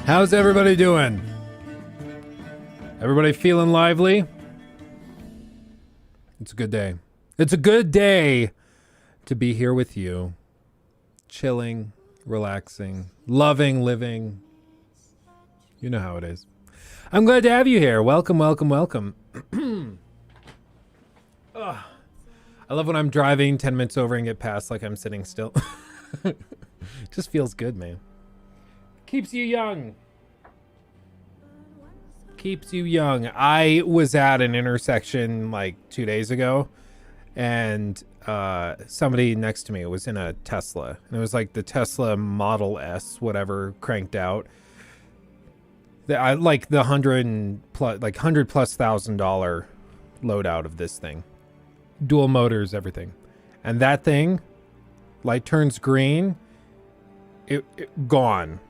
How's everybody doing? Everybody feeling lively? It's a good day. It's a good day to be here with you. Chilling, relaxing, loving, living. You know how it is. I'm glad to have you here. Welcome, welcome, welcome. I love when I'm driving 10 minutes over and get past like I'm sitting still. Just feels good, man. Keeps you young. Keeps you young. I was at an intersection like 2 days ago, and somebody next to me was in a Tesla, and it was like the Tesla Model S, whatever, cranked out. I like the $100,000+ loadout of this thing, dual motors, everything, and that thing, light turns green, it gone.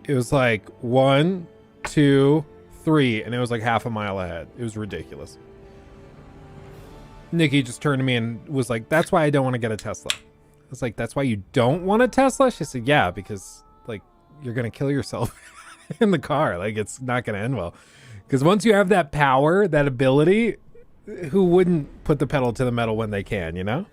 It was like 1, 2, 3, and it was like half a mile ahead. It was ridiculous. Nikki just turned to me and was like, "That's why I don't want to get a Tesla." I was like, "That's why you don't want a Tesla?" She said, "Yeah, because like you're gonna kill yourself in the car. Like it's not gonna end well. Because once you have that power, that ability, who wouldn't put the pedal to the metal when they can, you know?"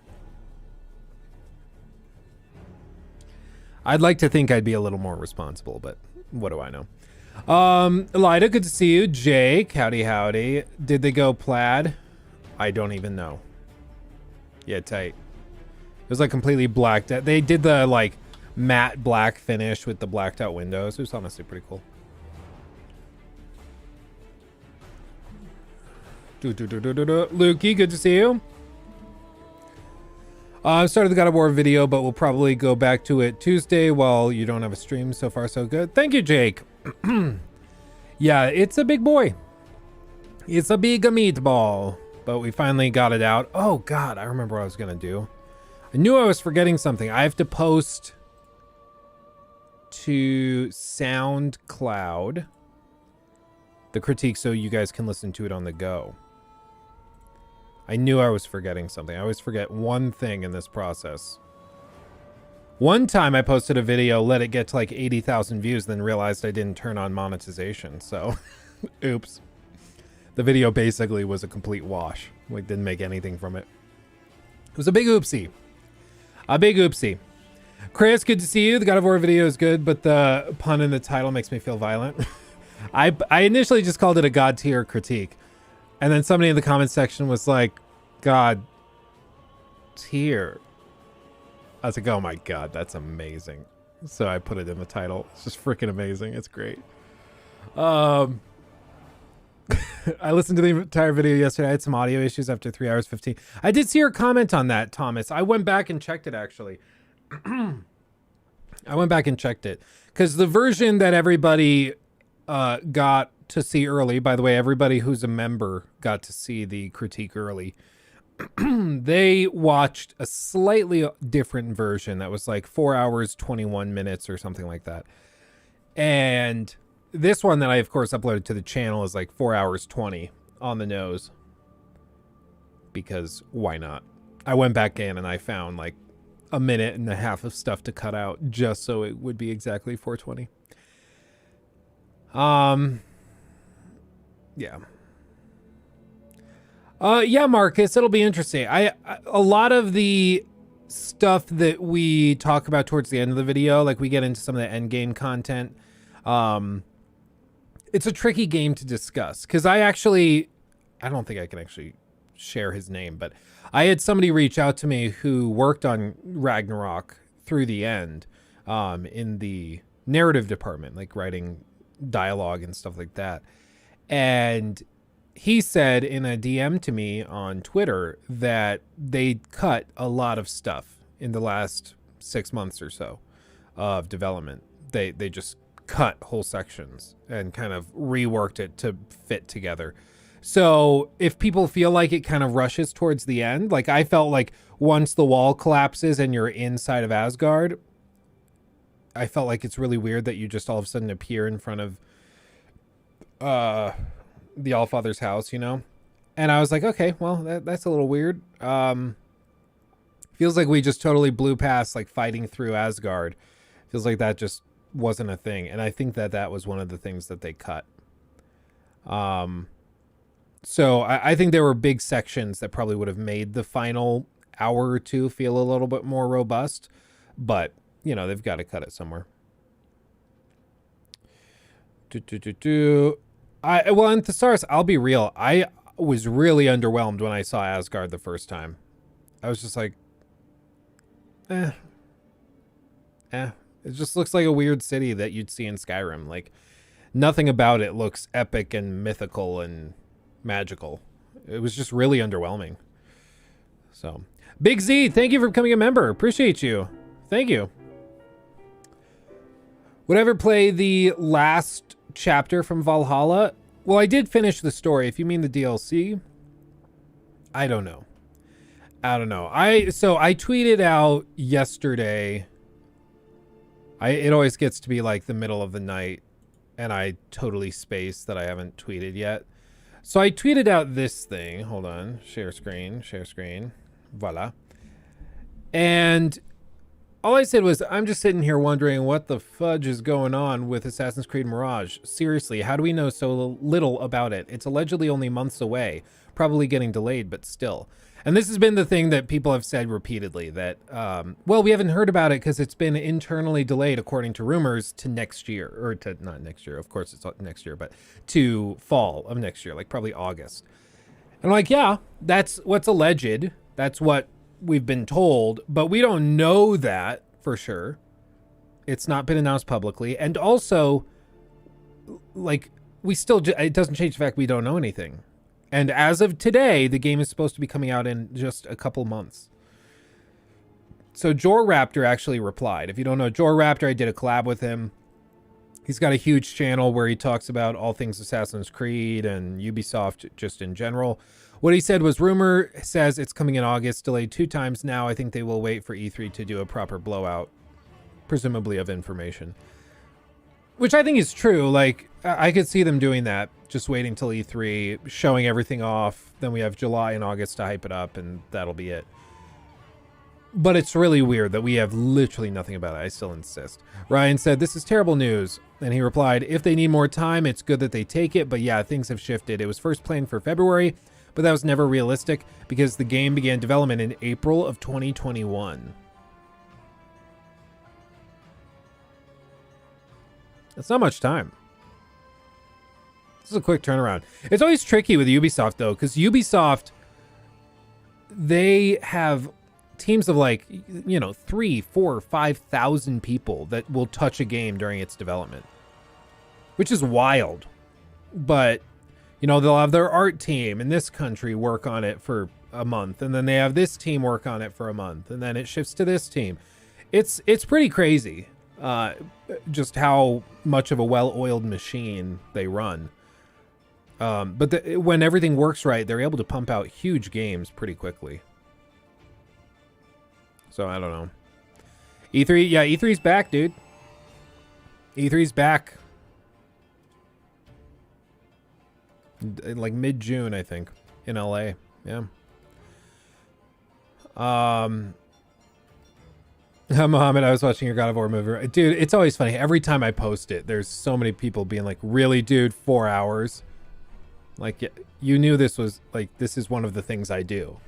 I'd like to think I'd be a little more responsible, but what do I know? Elida, good to see you. Jake, howdy howdy. Did they go plaid? I don't even know. Yeah, tight. It was like completely blacked out. They did the like matte black finish with the blacked out windows. It was honestly pretty cool. Lukey, good to see you. I started the God of War video, but we'll probably go back to it Tuesday while you don't have a stream. So far, so good. Thank you, Jake. Yeah, it's a big boy. It's a big meatball. But we finally got it out. Oh, God, I remember what I was going to do. I knew I was forgetting something. I have to post to SoundCloud the critique so you guys can listen to it on the go. I knew I was forgetting something. I always forget one thing in this process. One time I posted a video, let it get to like 80,000 views, then realized I didn't turn on monetization. So, oops. The video basically was a complete wash. Like, didn't make anything from it. It was a big oopsie. A big oopsie. Chris, good to see you. The God of War video is good, but the pun in the title makes me feel violent. I initially just called it a God tier critique. And then somebody in the comment section was like, "God tier." I was like, oh my God, that's amazing. So I put it in the title. It's just freaking amazing. It's great. I listened to the entire video yesterday. I had some audio issues after 3 hours 15. I did see your comment on that, Thomas. I went back and checked it, actually. I went back and checked it. Because the version that everybody got to see early, by the way, everybody who's a member got to see the critique early. They watched a slightly different version that was like 4 hours, 21 minutes or something like that. And this one that I, of course, uploaded to the channel is like 4 hours, 20 on the nose. Because why not? I went back in and I found like a minute and a half of stuff to cut out just so it would be exactly 420. Yeah. Yeah, Marcus, it'll be interesting. A lot of the stuff that we talk about towards the end of the video, like we get into some of the end game content. It's a tricky game to discuss because I don't think I can actually share his name, but I had somebody reach out to me who worked on Ragnarok through the end, in the narrative department, like writing dialogue and stuff like that. And he said in a DM to me on Twitter that they cut a lot of stuff in the last 6 months or so of development. They just cut whole sections and kind of reworked it to fit together. So if people feel like it kind of rushes towards the end, like I felt like once the wall collapses and you're inside of Asgard, I felt like it's really weird that you just all of a sudden appear in front of the Allfather's house, you know? And I was like, okay, well, that's a little weird. Feels like we just totally blew past like fighting through Asgard. Feels like that just wasn't a thing, and I think that was one of the things that they cut. So I think there were big sections that probably would have made the final hour or two feel a little bit more robust, but they've got to cut it somewhere. Well, in Thesaurus, I'll be real. I was really underwhelmed when I saw Asgard the first time. I was just like, It just looks like a weird city that you'd see in Skyrim. Like, nothing about it looks epic and mythical and magical. It was just really underwhelming. So, Big Z, thank you for becoming a member. Appreciate you. Thank you. Would I ever play the last chapter from Valhalla? Well, I did finish the story. If you mean the DLC, I don't know. So I tweeted out yesterday. It always gets to be like the middle of the night, and I totally space that I haven't tweeted yet. So I tweeted out this thing. Hold on. Share screen. Voila. And all I said was, I'm just sitting here wondering what the fudge is going on with Assassin's Creed Mirage. Seriously, how do we know so little about it? It's allegedly only months away, probably getting delayed, but still. And this has been the thing that people have said repeatedly, that, well, we haven't heard about it because it's been internally delayed, according to rumors, to next year. Or to, not next year, of course it's next year, but to fall of next year, like probably August. And I'm like, yeah, that's what's alleged. That's what we've been told, but we don't know that for sure. It's not been announced publicly. And also, like, it doesn't change the fact we don't know anything. And as of today, the game is supposed to be coming out in just a couple months. So JorRaptor actually replied. If you don't know JorRaptor, I did a collab with him. He's got a huge channel where he talks about all things Assassin's Creed and Ubisoft just in general. What he said was, rumor says it's coming in August, delayed 2 times now. I think they will wait for E3 to do a proper blowout, presumably of information. Which I think is true. Like, I could see them doing that, just waiting till E3, showing everything off. Then we have July and August to hype it up, and that'll be it. But it's really weird that we have literally nothing about it. I still insist. Ryan said, this is terrible news. And he replied, if they need more time, it's good that they take it. But yeah, things have shifted. It was first planned for February, but that was never realistic because the game began development in April of 2021. That's not much time. This is a quick turnaround. It's always tricky with Ubisoft, though, because Ubisoft, they have teams of 3, 4, 5,000 people that will touch a game during its development, which is wild. But, they'll have their art team in this country work on it for a month, and then they have this team work on it for a month, and then it shifts to this team. It's pretty crazy. Just how much of a well-oiled machine they run. But when everything works right, they're able to pump out huge games pretty quickly. So I don't know. E3, yeah, E3's back, dude. E3's back. Like mid-June, I think, in LA. Yeah. Mohammed, I was watching your God of War movie. Dude, it's always funny. Every time I post it, there's so many people being like, really, dude, 4 hours? Like, you knew this was, like, this is one of the things I do.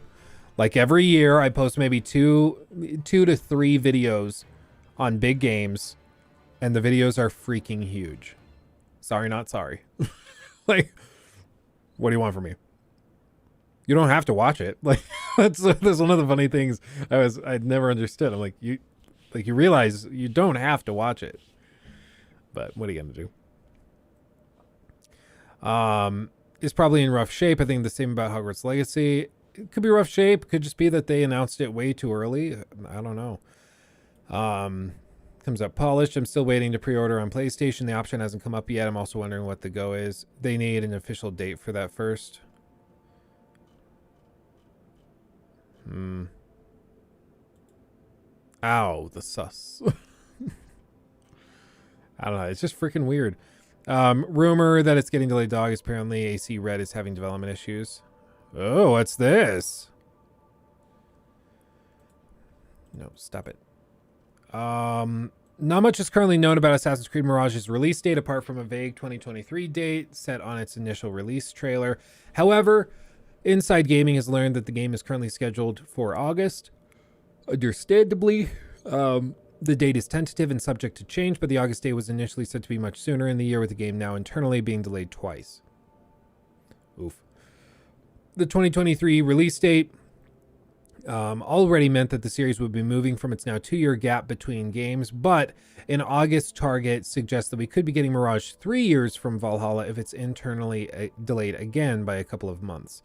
Like, every year, I post maybe two to three videos on big games, and the videos are freaking huge. Sorry, not sorry. Like, what do you want from me? You don't have to watch it. Like, that's one of the funny things I'd never understood. I'm like, you realize you don't have to watch it. But what are you gonna do? It's probably in rough shape. I think the same about Hogwarts Legacy. It could be rough shape. It could just be that they announced it way too early. I don't know. Comes up polished. I'm still waiting to pre-order on PlayStation. The option hasn't come up yet. I'm also wondering what the go is. They need an official date for that first. Ow, the sus. I don't know. It's just freaking weird. Rumor that it's getting delayed, dog. Is apparently AC Red is having development issues. Oh, what's this? No, stop it. Not much is currently known about Assassin's Creed Mirage's release date apart from a vague 2023 date set on its initial release trailer. However, Inside Gaming has learned that the game is currently scheduled for August. Understandably, the date is tentative and subject to change, but the August date was initially said to be much sooner in the year, with the game now internally being delayed twice. Oof. The 2023 release date already meant that the series would be moving from its now 2-year gap between games, but an August target suggests that we could be getting Mirage 3 years from Valhalla if it's internally delayed again by a couple of months.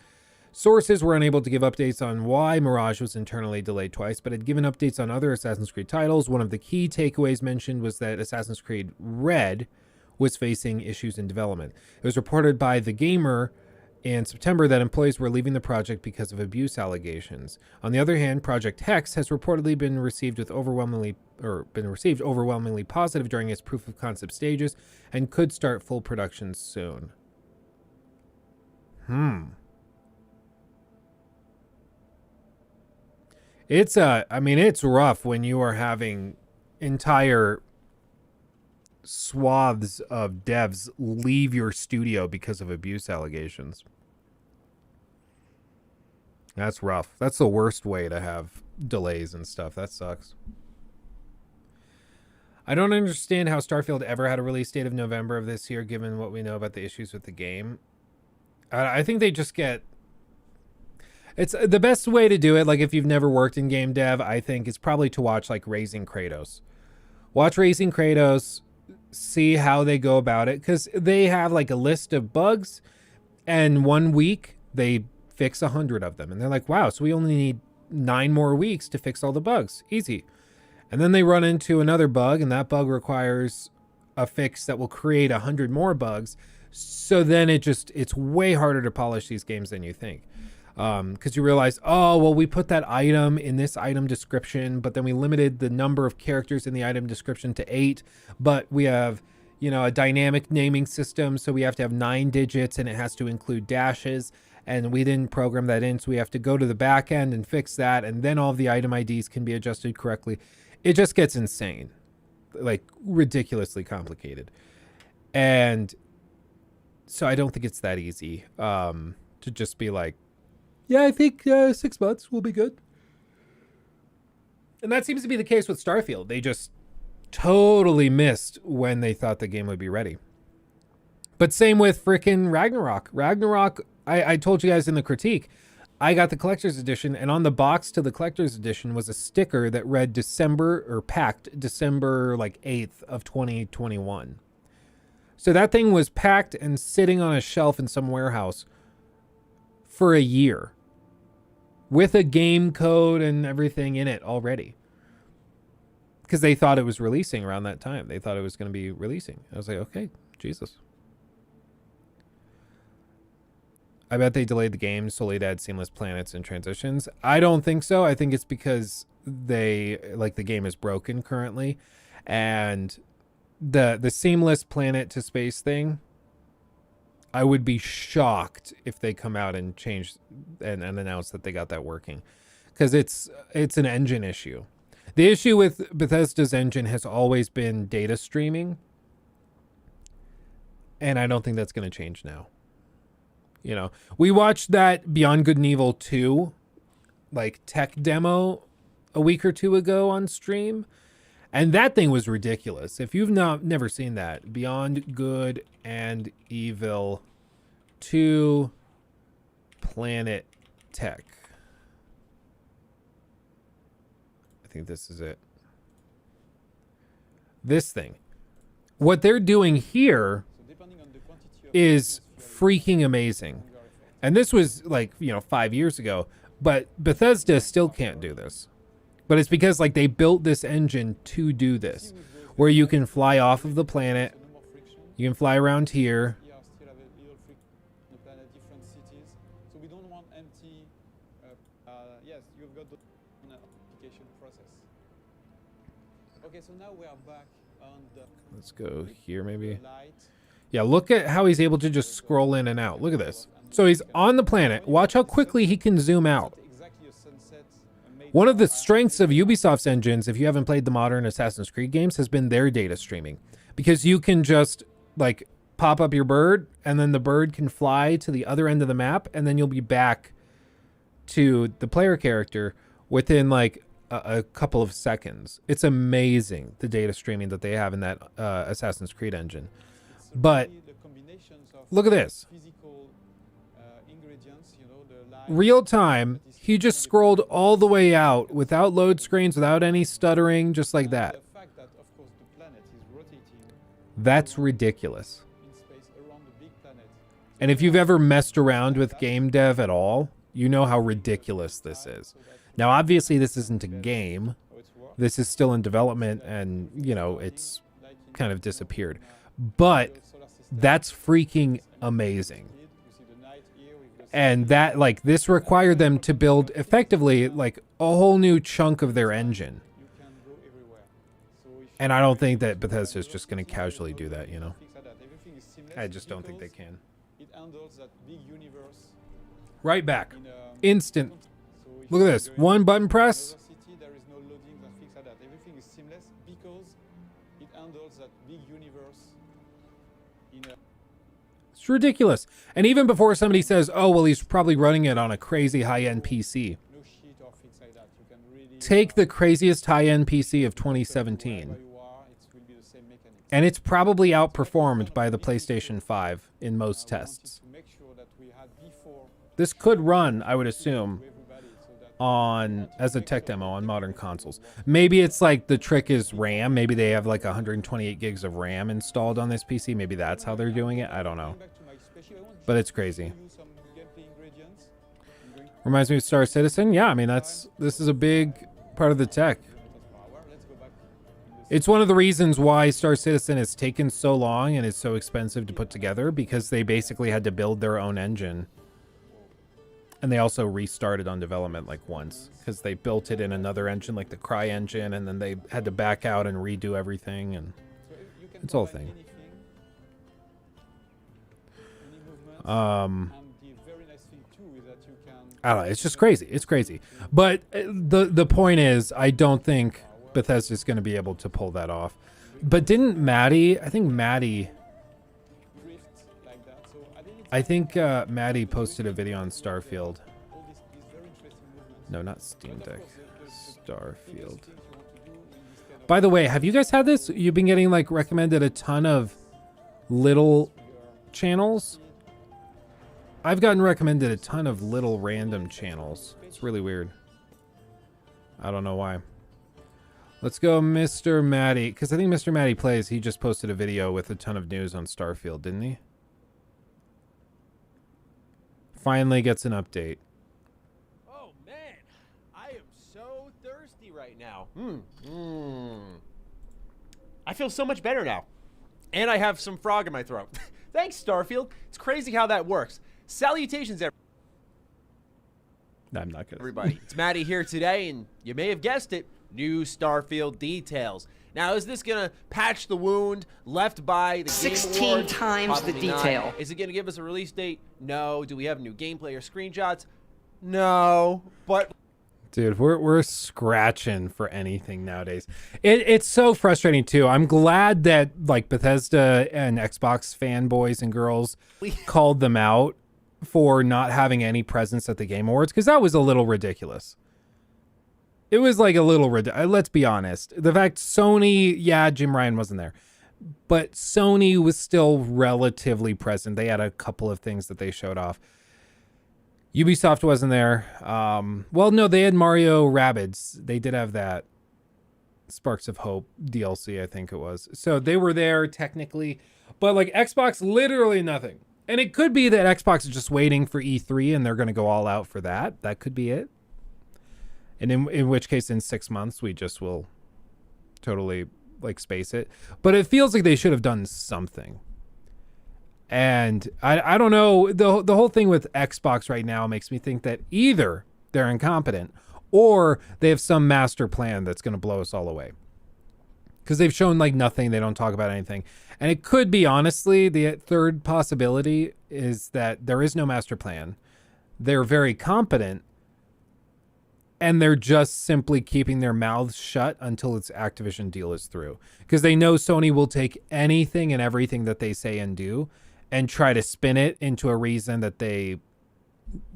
Sources were unable to give updates on why Mirage was internally delayed twice, but had given updates on other Assassin's Creed titles. One of the key takeaways mentioned was that Assassin's Creed Red was facing issues in development. It was reported by The Gamer in September that employees were leaving the project because of abuse allegations. On the other hand, Project Hex has reportedly been received overwhelmingly positive during its proof of concept stages and could start full production soon. It's it's rough when you are having entire swaths of devs leave your studio because of abuse allegations. That's rough. That's the worst way to have delays and stuff. That sucks. I don't understand how Starfield ever had a release date of November of this year, given what we know about the issues with the game. I think they just get... It's the best way to do it, like if you've never worked in game dev, I think is probably to watch like Raising Kratos. Watch Raising Kratos, see how they go about it, because they have like a list of bugs, and 1 week they fix 100 of them, and they're like, wow, so we only need 9 more weeks to fix all the bugs. Easy. And then they run into another bug, and that bug requires a fix that will create 100 more bugs. So then it's way harder to polish these games than you think. Because you realize, oh, well, we put that item in this item description, but then we limited the number of characters in the item description to 8, but we have, a dynamic naming system, so we have to have 9 digits, and it has to include dashes, and we didn't program that in, so we have to go to the back end and fix that, and then all of the item IDs can be adjusted correctly. It just gets insane, like ridiculously complicated. And so I don't think it's that easy to just be like, yeah, I think 6 months will be good. And that seems to be the case with Starfield. They just totally missed when they thought the game would be ready. But same with freaking Ragnarok. Ragnarok, I told you guys in the critique, I got the collector's edition, and on the box to the collector's edition was a sticker that read packed December 8th of 2021. So that thing was packed and sitting on a shelf in some warehouse for a year with a game code and everything in it already, because they thought it was releasing around that time. They thought it was going to be releasing. I was like, okay, Jesus. I bet they delayed the game solely to add seamless planets and transitions. I don't think so. I think it's because the game is broken currently, and the seamless planet to space thing, I would be shocked if they come out and change and announce that they got that working, because it's an engine issue. The issue with Bethesda's engine has always been data streaming, and I don't think that's going to change now. We watched that Beyond Good and Evil 2 tech demo a week or two ago on stream, and that thing was ridiculous. If you've never seen that, Beyond Good and Evil 2 Planet Tech. I think this is it. This thing. What they're doing here is freaking amazing. And this was 5 years ago, but Bethesda still can't do this. But it's because they built this engine to do this, where you can fly off of the planet, you can fly around here. So we don't want empty. Yes, you've got the application process. Okay, so now we are back on the. Let's go here, maybe. Light. Yeah, look at how he's able to just scroll in and out. Look at this. So he's on the planet. Watch how quickly he can zoom out. One of the strengths of Ubisoft's engines, if you haven't played the modern Assassin's Creed games, has been their data streaming. Because you can just like pop up your bird and then the bird can fly to the other end of the map and then you'll be back to the player character within like a couple of seconds. It's amazing, the data streaming that they have in that Assassin's Creed engine. It's But really the combinations of look at this. physical ingredients, you know, the light, Real time, he just scrolled all the way out without load screens, without any stuttering, just like and that. the fact that, of course, the planet is rotating That's ridiculous. in space around the big planet. And if you've ever messed around with game dev at all, you know how ridiculous this is. Now, obviously, this isn't a game. How it works. This is still in development and, you know, it's kind of disappeared. But that's freaking amazing. And that, like, this required them to build effectively, like, a whole new chunk of their engine. And I don't think that Bethesda is just going to casually do that, you know? I just don't think they can. It handles that big universe Right back. in Instant. so if Look at you this. go in One button another press. city, there is no loading and things like that. Everything is seamless because it handles that big universe in a It's ridiculous. And even before somebody says, oh, well, he's probably running it on a crazy high-end PC. no shit or things like that. You can really Take the craziest high-end PC of 2017. wherever you are, it will be the same mechanics. And it's probably outperformed by the PlayStation 5 in most I wanted tests. to make sure that we had before This could run, I would assume, to everybody so that on as a tech demo on modern consoles. Maybe it's like the trick is RAM. Maybe they have like 128 gigs of RAM installed on this PC. Maybe that's how they're doing it. I don't know. going back to my spaceship, I want But to it's crazy. give you some gameplay ingredients. I'm going to Reminds me of Star Citizen. Yeah, I mean, this is a big part of the tech. power. Let's go back in the It's one of the reasons why Star Citizen has taken so long and is so expensive to put together, because they basically had to build their own engine. And they also restarted on development like once because they built it in another engine, like the Cry engine, and then they had to back out and redo everything. And So you can It's all combine thing. anything, any movement, and the very nice thing too is that you can I don't know. It's just crazy. It's crazy. But the point is, I don't think Bethesda's going to be able to pull that off. But didn't Maddie? I think Maddie. drift like that. So I think Maddie posted a video on Starfield. all these very interesting movements. No, not Steam But of Deck. course, the Starfield. biggest things you want to do in this kind of By the way, have you guys had this? You've been getting like recommended a ton of little channels. I've gotten recommended a ton of little random channels. It's really weird. I don't know why. Let's go Mr. Matty, because I think Mr. Matty Plays, he just posted a video with a ton of news on Starfield, didn't he? Finally gets an update. Oh man, I am so thirsty right now. I feel so much better now. And I have some frog in my throat. Thanks, Starfield. It's crazy how that works. Salutations, No, I'm not gonna. everybody. It's Maddie here today, and you may have guessed it, new Starfield details. Now, is this going to patch the wound left by the Game 16 Awards? times the Probably not. detail. Is it going to give us a release date? No. Do we have new gameplay or screenshots? No. But Dude, we're scratching for anything nowadays. It's so frustrating too. I'm glad that like Bethesda and Xbox fanboys and girls called them out for not having any presence at the Game Awards, because that was a little ridiculous. It was like a little let's be honest. The fact Sony, yeah, Jim Ryan wasn't there, but Sony was still relatively present. They had a couple of things that they showed off. Ubisoft wasn't there. Well, no, they had Mario Rabbids. They did have that Sparks of Hope DLC, I think it was. So they were there technically, but like Xbox, literally nothing. And it could be that Xbox is just waiting for E3 and they're going to go all out for that. That could be it. And in which case, in 6 months, we just will totally like space it. But it feels like they should have done something. And I don't know, the whole thing with Xbox right now makes me think that either they're incompetent or they have some master plan that's going to blow us all away. Because they've shown like nothing. They don't talk about anything. And it could be, honestly, the third possibility is that there is no master plan. They're very competent. and they're just simply keeping their mouths shut until its Activision deal is through, because they know Sony will take anything and everything that they say and do and try to spin it into a reason that they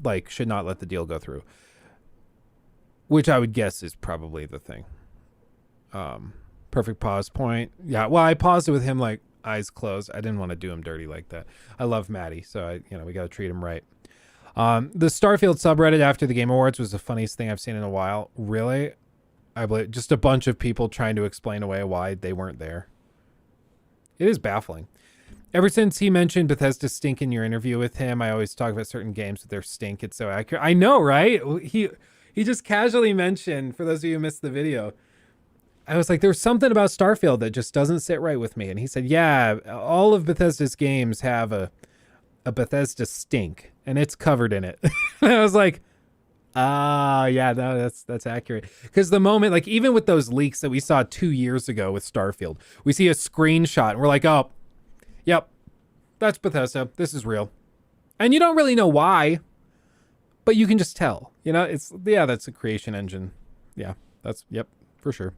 like should not let the deal go through, which I would guess is probably the thing. Perfect pause point. Yeah, well, I paused it with him like eyes closed. I didn't want to do him dirty like that. I love Maddie, so we got to treat him right. The Starfield subreddit after the Game Awards was the funniest thing I've seen in a while. Really? I believe just a bunch of people trying to explain away why they weren't there. It is baffling. Ever since he mentioned Bethesda stink in your interview with him, I always talk about certain games with their stink. It's so accurate. I know, right? He just casually mentioned, for those of you who missed the video, I was like, there's something about Starfield that just doesn't sit right with me. And he said, yeah, all of Bethesda's games have a Bethesda stink, and it's covered in it. And I was like, yeah, no, that's accurate. Because the moment, like, even with those leaks that we saw 2 years ago with Starfield, we see a screenshot and we're like, oh, yep, that's Bethesda. This is real. And you don't really know why, but you can just tell. That's a creation engine. Yeah, yep, for sure.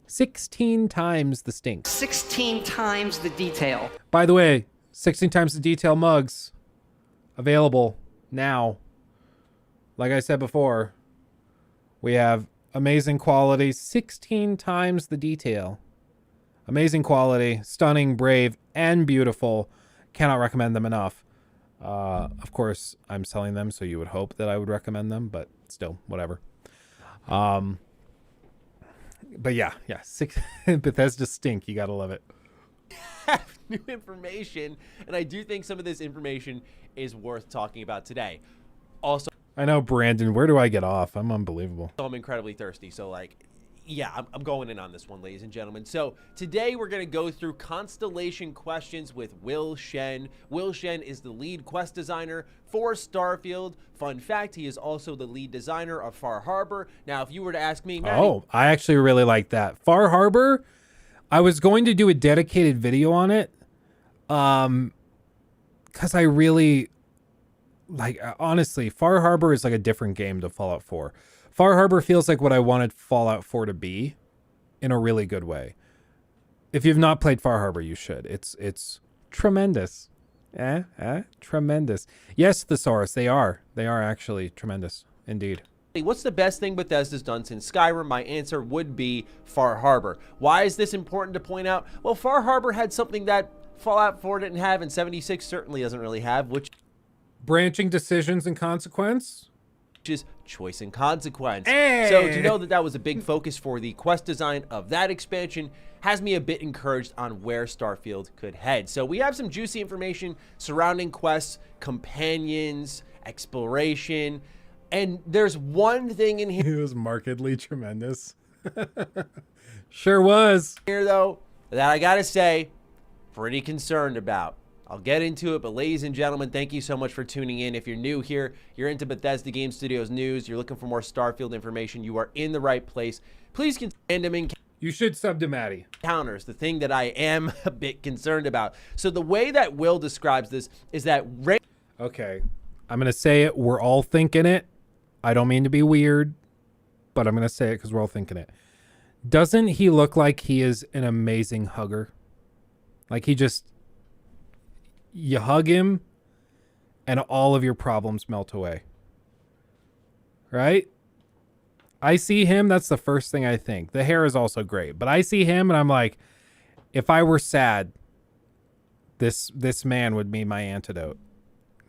16 times the stink. 16 times the detail. By the way, 16 times the detail mugs available now. Like I said before, we have amazing quality, 16 times the detail. Amazing quality, stunning, brave, and beautiful. Cannot recommend them enough. Of course, I'm selling them, so you would hope that I would recommend them, but still, whatever. But yeah, Bethesda stink. You gotta love it. Have new information, and I do think some of this information is worth talking about today. Also, I know, Brandon, where do I get off? I'm unbelievable. I'm incredibly thirsty, so I'm going in on this one, ladies and gentlemen. So today we're going to go through Constellation questions with Will Shen. Will Shen is the lead quest designer for Starfield. Fun fact, he is also the lead designer of Far Harbor. Now, if you were to ask me, Maddie, I actually really like that. Far Harbor, I was going to do a dedicated video on it, because I really, honestly, Far Harbor is like a different game to Fallout 4. Far Harbor feels like what I wanted Fallout 4 to be in a really good way. If you've not played Far Harbor, you should. It's tremendous. Tremendous. Yes, Thesaurus, they are. They are actually tremendous, indeed. what's the best thing Bethesda's done since Skyrim? My answer would be Far Harbor. Why is this important to point out? Well, Far Harbor had something that Fallout 4 didn't have, and 76 certainly doesn't really have, which branching decisions and consequence? is choice and consequence. Hey! So to know that that was a big focus for the quest design of that expansion has me a bit encouraged on where Starfield could head. So we have some juicy information surrounding quests, companions, exploration, and there's one thing in It was markedly tremendous. Sure was. here though that I gotta say, pretty concerned about. I'll get into it, but ladies and gentlemen, thank you so much for tuning in. If you're new here, you're into Bethesda Game Studios news, you're looking for more Starfield information, you are in the right place. Please consider random You should sub to Maddie. encounters, the thing that I am a bit concerned about. So the way that Will describes this is that Okay, I'm going to say it. We're all thinking it. I don't mean to be weird, but I'm going to say it because we're all thinking it. Doesn't he look like he is an amazing hugger? Like you hug him and all of your problems melt away. Right? I see him, that's the first thing I think. The hair is also great, but I see him and I'm like, if I were sad, this man would be my antidote.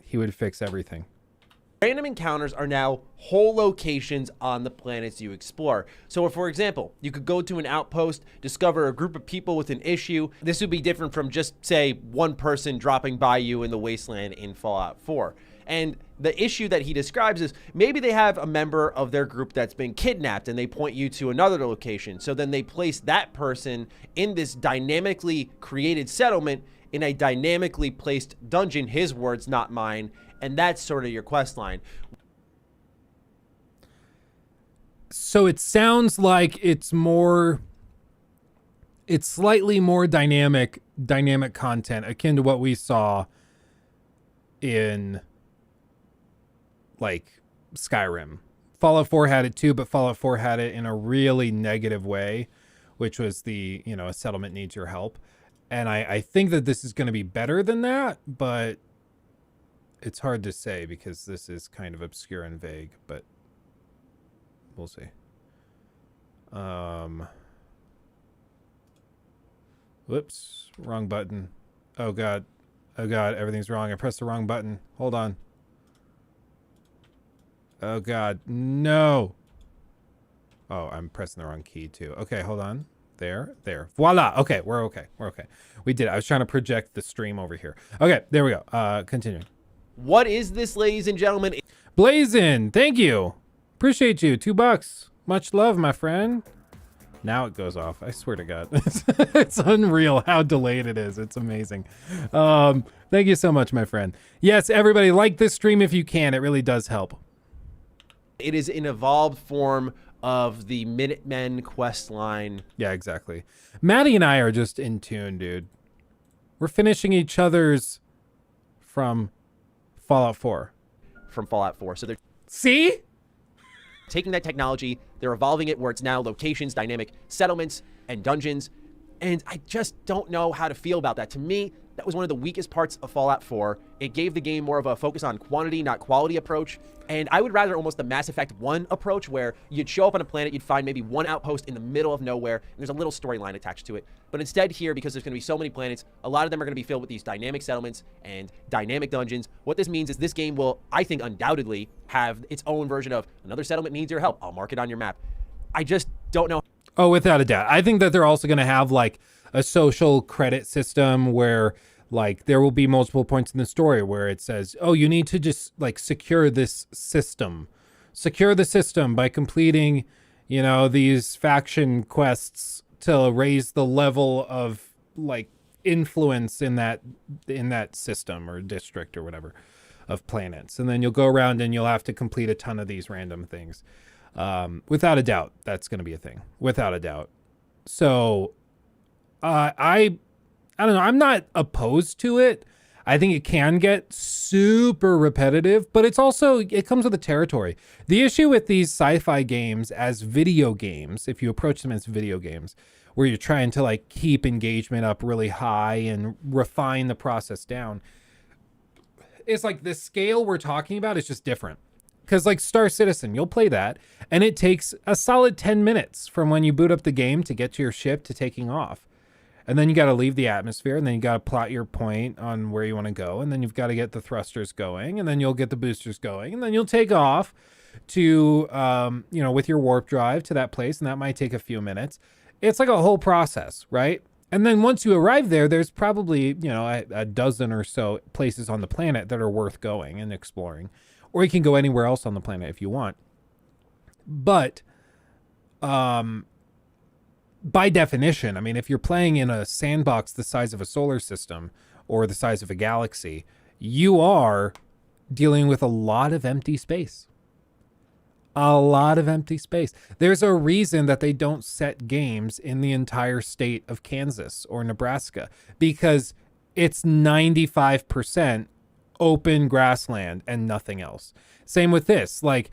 He would fix everything. random encounters are now whole locations on the planets you explore. So for example, you could go to an outpost, discover a group of people with an issue. This would be different from just, say, one person dropping by you in the wasteland in Fallout 4. And the issue that he describes is maybe they have a member of their group that's been kidnapped and they point you to another location. So then they place that person in this dynamically created settlement in a dynamically placed dungeon, his words, not mine. And that's sort of your quest line. So it sounds like it's slightly more dynamic content akin to what we saw in like Skyrim Fallout 4 had it too, but Fallout 4 had it in a really negative way, which was the, you know, a settlement needs your help. And I think that this is going to be better than that, but it's hard to say because this is kind of obscure and vague, but we'll see. Whoops, wrong button. Oh God, everything's wrong. I pressed the wrong button. Hold on. Oh God, no. Oh, I'm pressing the wrong key too. Okay, hold on. There. Voila. Okay, we're okay. We did it. I was trying to project the stream over here. Okay, there we go. Continuing. What is this, ladies and gentlemen? Blazin, thank you. Appreciate you. $2. Much love, my friend. Now it goes off. I swear to God. It's unreal how delayed it is. It's amazing. Thank you so much, my friend. Yes, everybody, like this stream if you can. It really does help. It is an evolved form of the Minutemen quest line. Yeah, exactly. Maddie and I are just in tune, dude. We're finishing each other's from Fallout 4. From Fallout 4. So they're See? taking that technology, they're evolving it where it's now locations, dynamic settlements, and dungeons. And I just don't know how to feel about that. To me, that was one of the weakest parts of Fallout 4. It gave the game more of a focus on quantity, not quality approach. And I would rather almost the Mass Effect 1 approach where you'd show up on a planet, you'd find maybe one outpost in the middle of nowhere, and there's a little storyline attached to it. But instead here, because there's going to be so many planets, a lot of them are going to be filled with these dynamic settlements and dynamic dungeons. What this means is this game will, I think, undoubtedly have its own version of another settlement needs your help. I'll mark it on your map. I just don't know. Oh, without a doubt. I think that they're also going to have like a social credit system where like there will be multiple points in the story where it says, oh, you need to just like secure this system. Secure the system by completing, you know, these faction quests to raise the level of like influence in that system or district or whatever of planets. And then you'll go around and you'll have to complete a ton of these random things. Without a doubt, that's going to be a thing. Without a doubt. So I don't know. I'm not opposed to it. I think it can get super repetitive, but it comes with the territory. The issue with these sci-fi games as video games, if you approach them as video games, where you're trying to like keep engagement up really high and refine the process down, it's like the scale we're talking about is just different. Because like Star Citizen, you'll play that, and it takes a solid 10 minutes from when you boot up the game to get to your ship to taking off. And then you got to leave the atmosphere, and then you got to plot your point on where you want to go, and then you've got to get the thrusters going, and then you'll get the boosters going, and then you'll take off to, with your warp drive to that place, and that might take a few minutes. It's like a whole process, right? And then once you arrive there, there's probably, a dozen or so places on the planet that are worth going and exploring. Or you can go anywhere else on the planet if you want. But by definition, I mean, if you're playing in a sandbox the size of a solar system or the size of a galaxy, you are dealing with a lot of empty space. A lot of empty space. There's a reason that they don't set games in the entire state of Kansas or Nebraska, because it's 95% open grassland and nothing else. Same with this. Like,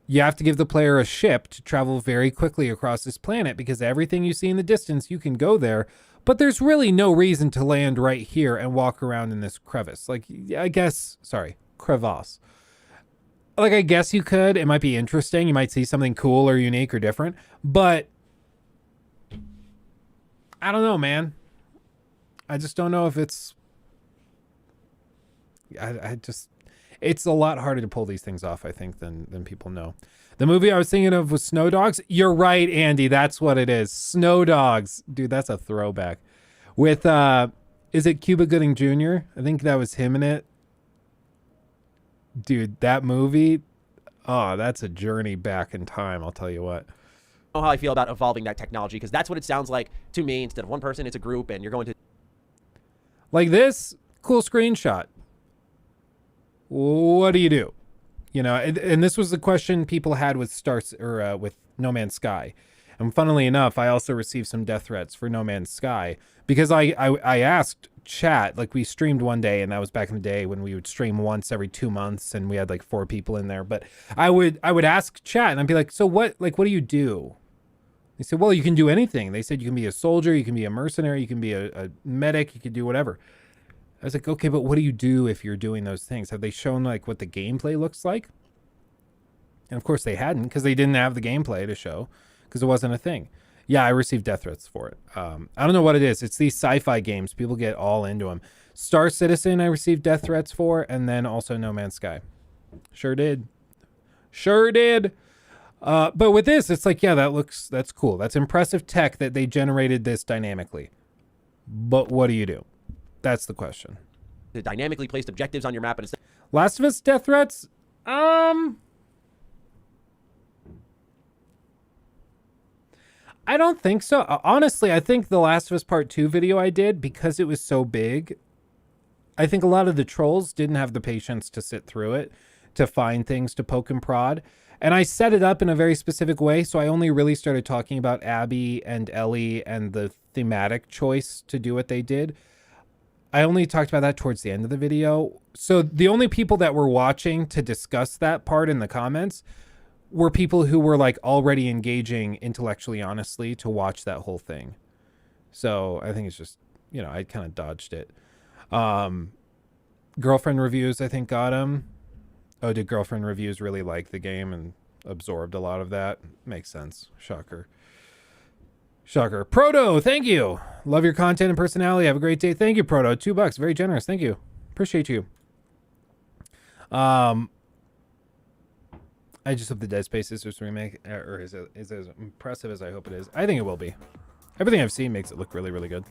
you have to give the player a ship to travel very quickly across this planet, because everything you see in the distance, you can go there, but there's really no reason to land right here and walk around in this crevasse. Crevasse. Like, I guess you could. It might be interesting. You might see something cool or unique or different, but I don't know, man. I just don't know if it's... It's a lot harder to pull these things off, I think, than people know. The movie I was thinking of was Snow Dogs. You're right, Andy. That's what it is. Snow Dogs. Dude, that's a throwback. With, is it Cuba Gooding Jr.? I think that was him in it. Dude, that movie, that's a journey back in time, I'll tell you what. I don't know how I feel about evolving that technology, because that's what it sounds like to me. Instead of one person, it's a group, and you're going to... Like this, cool screenshot. What do you do? And this was the question people had with with No Man's Sky. And funnily enough, I also received some death threats for No Man's Sky because I asked chat, like we streamed one day, and that was back in the day when we would stream once every 2 months and we had like 4 people in there. But I would ask chat and I'd be like, so what do you do? They said, well, you can do anything. They said you can be a soldier, you can be a mercenary, you can be a medic, you can do whatever. I was like, okay, but what do you do if you're doing those things? Have they shown like what the gameplay looks like? And of course they hadn't, because they didn't have the gameplay to show, because it wasn't a thing. Yeah, I received death threats for it. I don't know what it is. It's these sci-fi games. People get all into them. Star Citizen I received death threats for, and then also No Man's Sky. Sure did. Sure did. But with this, it's like, yeah, that's cool. That's impressive tech that they generated this dynamically. But what do you do? That's the question. The dynamically placed objectives on your map, and it's Last of Us death threats? I don't think so. Honestly, I think the Last of Us Part 2 video I did, because it was so big, I think a lot of the trolls didn't have the patience to sit through it, to find things to poke and prod. And I set it up in a very specific way, so I only really started talking about Abby and Ellie and the thematic choice to do what they did. I only talked about that towards the end of the video. So the only people that were watching to discuss that part in the comments were people who were like already engaging intellectually honestly to watch that whole thing. So I think it's just, I kind of dodged it. Girlfriend reviews, I think, got him. Oh, did Girlfriend reviews really like the game and absorbed a lot of that? Makes sense. Shocker. Proto, thank you. Love your content and personality. Have a great day. Thank you, Proto. $2. Very generous. Thank you. Appreciate you. I just hope the Dead Space Sisters remake is as impressive as I hope it is. I think it will be. Everything I've seen makes it look really, really good.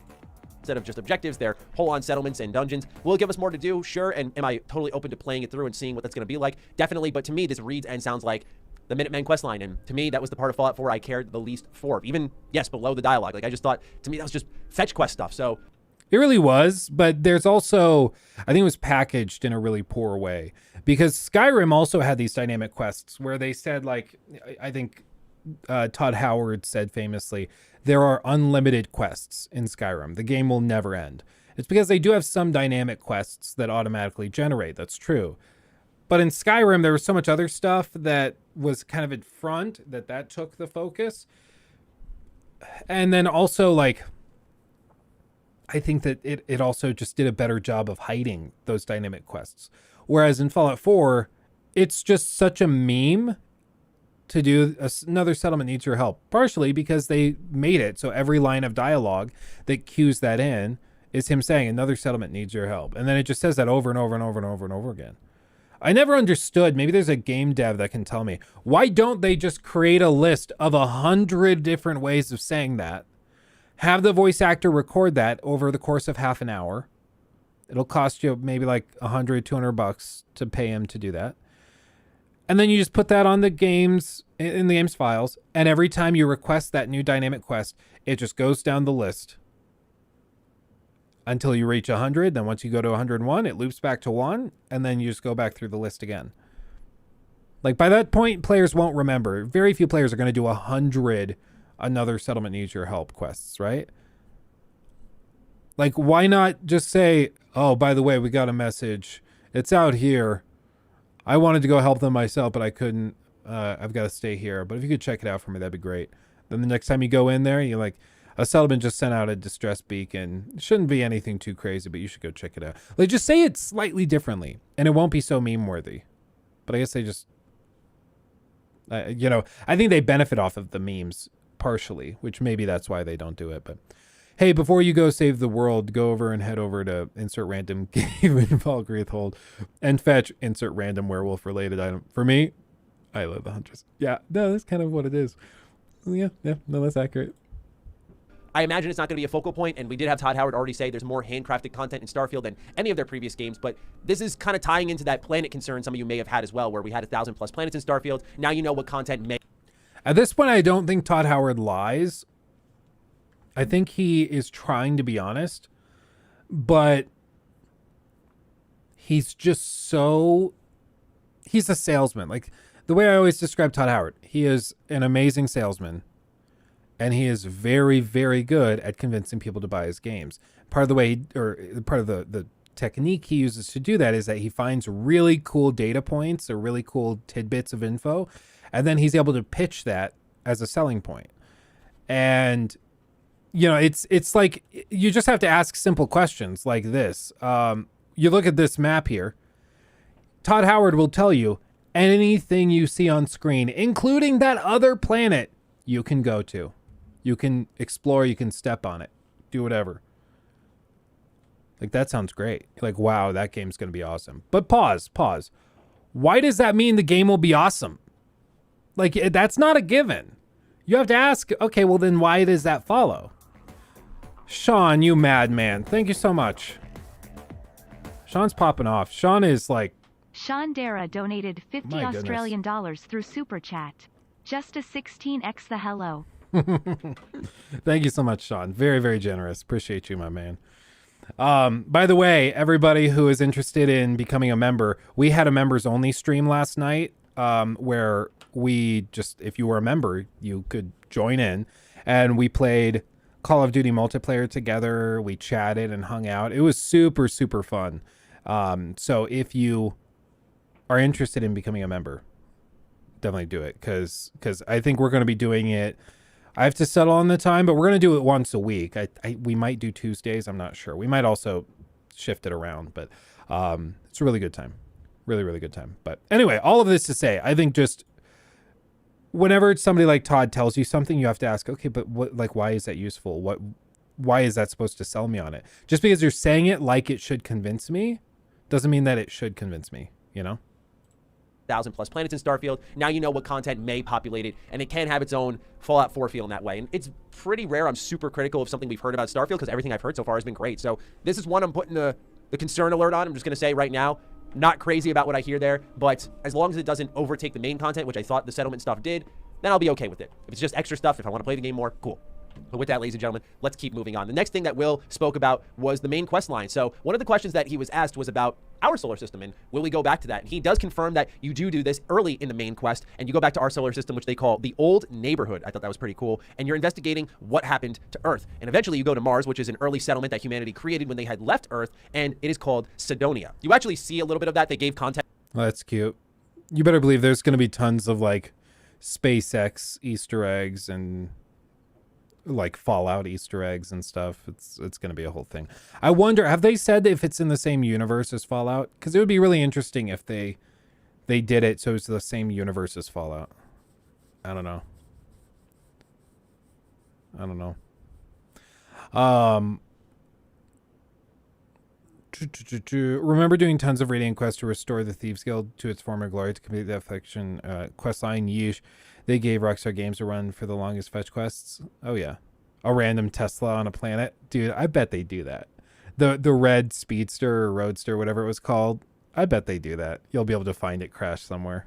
instead of just objectives, they're whole-on settlements and dungeons. Will it give us more to do? Sure. And am I totally open to playing it through and seeing what that's going to be like? Definitely. But to me, this reads and sounds like the Minutemen questline, and to me, that was the part of Fallout 4 I cared the least for. Even, yes, below the dialogue. Like, I just thought, to me, that was just fetch quest stuff. So it really was, but there's also, I think it was packaged in a really poor way, because Skyrim also had these dynamic quests where they said, like, I think Todd Howard said famously, there are unlimited quests in Skyrim. The game will never end. It's because they do have some dynamic quests that automatically generate. That's true. But in Skyrim, there was so much other stuff that was kind of in front that took the focus. And then also, like, I think that it also just did a better job of hiding those dynamic quests. Whereas in Fallout 4, it's just such a meme to do another settlement needs your help. Partially because they made it so every line of dialogue that cues that in is him saying another settlement needs your help. And then it just says that over and over and over and over and over again. I never understood, maybe there's a game dev that can tell me, why don't they just create a list of 100 different ways of saying that? Have the voice actor record that over the course of half an hour. It'll cost you maybe like $100, $200 to pay him to do that. And then you just put that on the games, in the game's files. And every time you request that new dynamic quest, it just goes down the list until you reach 100. Then once you go to 101, it loops back to 1. And then you just go back through the list again. Like, by that point, players won't remember. Very few players are going to do 100 another settlement needs your help quests, right? Like, why not just say, oh, by the way, we got a message. It's out here. I wanted to go help them myself, but I couldn't. I've got to stay here. But if you could check it out for me, that'd be great. Then the next time you go in there, you're like, a settlement just sent out a distress beacon. It shouldn't be anything too crazy, but you should go check it out. Like, just say it slightly differently, and it won't be so meme-worthy. But I guess they just, I think they benefit off of the memes partially, which maybe that's why they don't do it. But hey, before you go save the world, go over and head over to insert random cave in Valkyrie Hold and fetch insert random werewolf related item. For me, I love the Huntress. Yeah, no, that's kind of what it is. Yeah, no, that's accurate. I imagine it's not going to be a focal point, and we did have Todd Howard already say there's more handcrafted content in Starfield than any of their previous games, but this is kind of tying into that planet concern some of you may have had as well, where we had 1,000+ planets in Starfield. Now you know what content may. At this point, I don't think Todd Howard lies. I think he is trying to be honest, but he's just so, he's a salesman. Like, the way I always describe Todd Howard, he is an amazing salesman, and he is very, very good at convincing people to buy his games. Part of the way, or part of the technique he uses to do that is that he finds really cool data points or really cool tidbits of info, and then he's able to pitch that as a selling point. And you know, it's like you just have to ask simple questions like this. You look at this map here. Todd Howard will tell you anything you see on screen, including that other planet, you can go to. You can explore, you can step on it, do whatever. Like, that sounds great. Like, wow, that game's going to be awesome. But pause. Why does that mean the game will be awesome? Like, that's not a given. You have to ask, okay, well, then why does that follow? Sean, you madman. Thank you so much. Sean's popping off. Sean is like... Sean Dara donated 50 My goodness. Australian dollars through Super Chat. Just a 16x the hello. Thank you so much, Sean. Very, very generous. Appreciate you, my man. By the way, everybody who is interested in becoming a member, we had a members only stream last night, where we just, if you were a member, you could join in, and we played Call of Duty multiplayer together. We chatted and hung out. It was super, super fun. So if you are interested in becoming a member, definitely do it, because I think we're going to be doing it. I have to settle on the time, but we're going to do it once a week. We might do Tuesdays. I'm not sure. We might also shift it around, but it's a really good time. Really, really good time. But anyway, all of this to say, I think just whenever somebody like Todd tells you something, you have to ask, okay, but what, like, why is that useful? Why is that supposed to sell me on it? Just because you're saying it like it should convince me doesn't mean that it should convince me, you know? 1,000 plus planets in Starfield. Now you know what content may populate it, and it can have its own Fallout 4 feel in that way. And it's pretty rare. I'm super critical of something we've heard about Starfield because everything I've heard so far has been great. So this is one I'm putting the concern alert on. I'm just going to say right now, not crazy about what I hear there, but as long as it doesn't overtake the main content, which I thought the settlement stuff did, then I'll be okay with it. If it's just extra stuff, if I want to play the game more, cool. But with that, ladies and gentlemen, let's keep moving on. The next thing that Will spoke about was the main quest line. So one of the questions that he was asked was about our solar system, and will we go back to that? And he does confirm that you do this early in the main quest, and you go back to our solar system, which they call the Old Neighborhood. I thought that was pretty cool. And you're investigating what happened to Earth. And eventually you go to Mars, which is an early settlement that humanity created when they had left Earth, and it is called Cydonia. You actually see a little bit of that. They gave context. Well, that's cute. You better believe there's going to be tons of like SpaceX Easter eggs and like Fallout Easter eggs and stuff. It's going to be a whole thing. I wonder, have they said if it's in the same universe as Fallout? Because it would be really interesting if they did it so it's the same universe as Fallout. I don't know. Remember doing tons of Radiant quests to restore the Thieves Guild to its former glory to complete the affliction quest line. Yeesh. They gave Rockstar Games a run for the longest fetch quests. Oh yeah. A random Tesla on a planet. Dude, I bet they do that. The red Speedster or Roadster, whatever it was called. I bet they do that. You'll be able to find it crashed somewhere.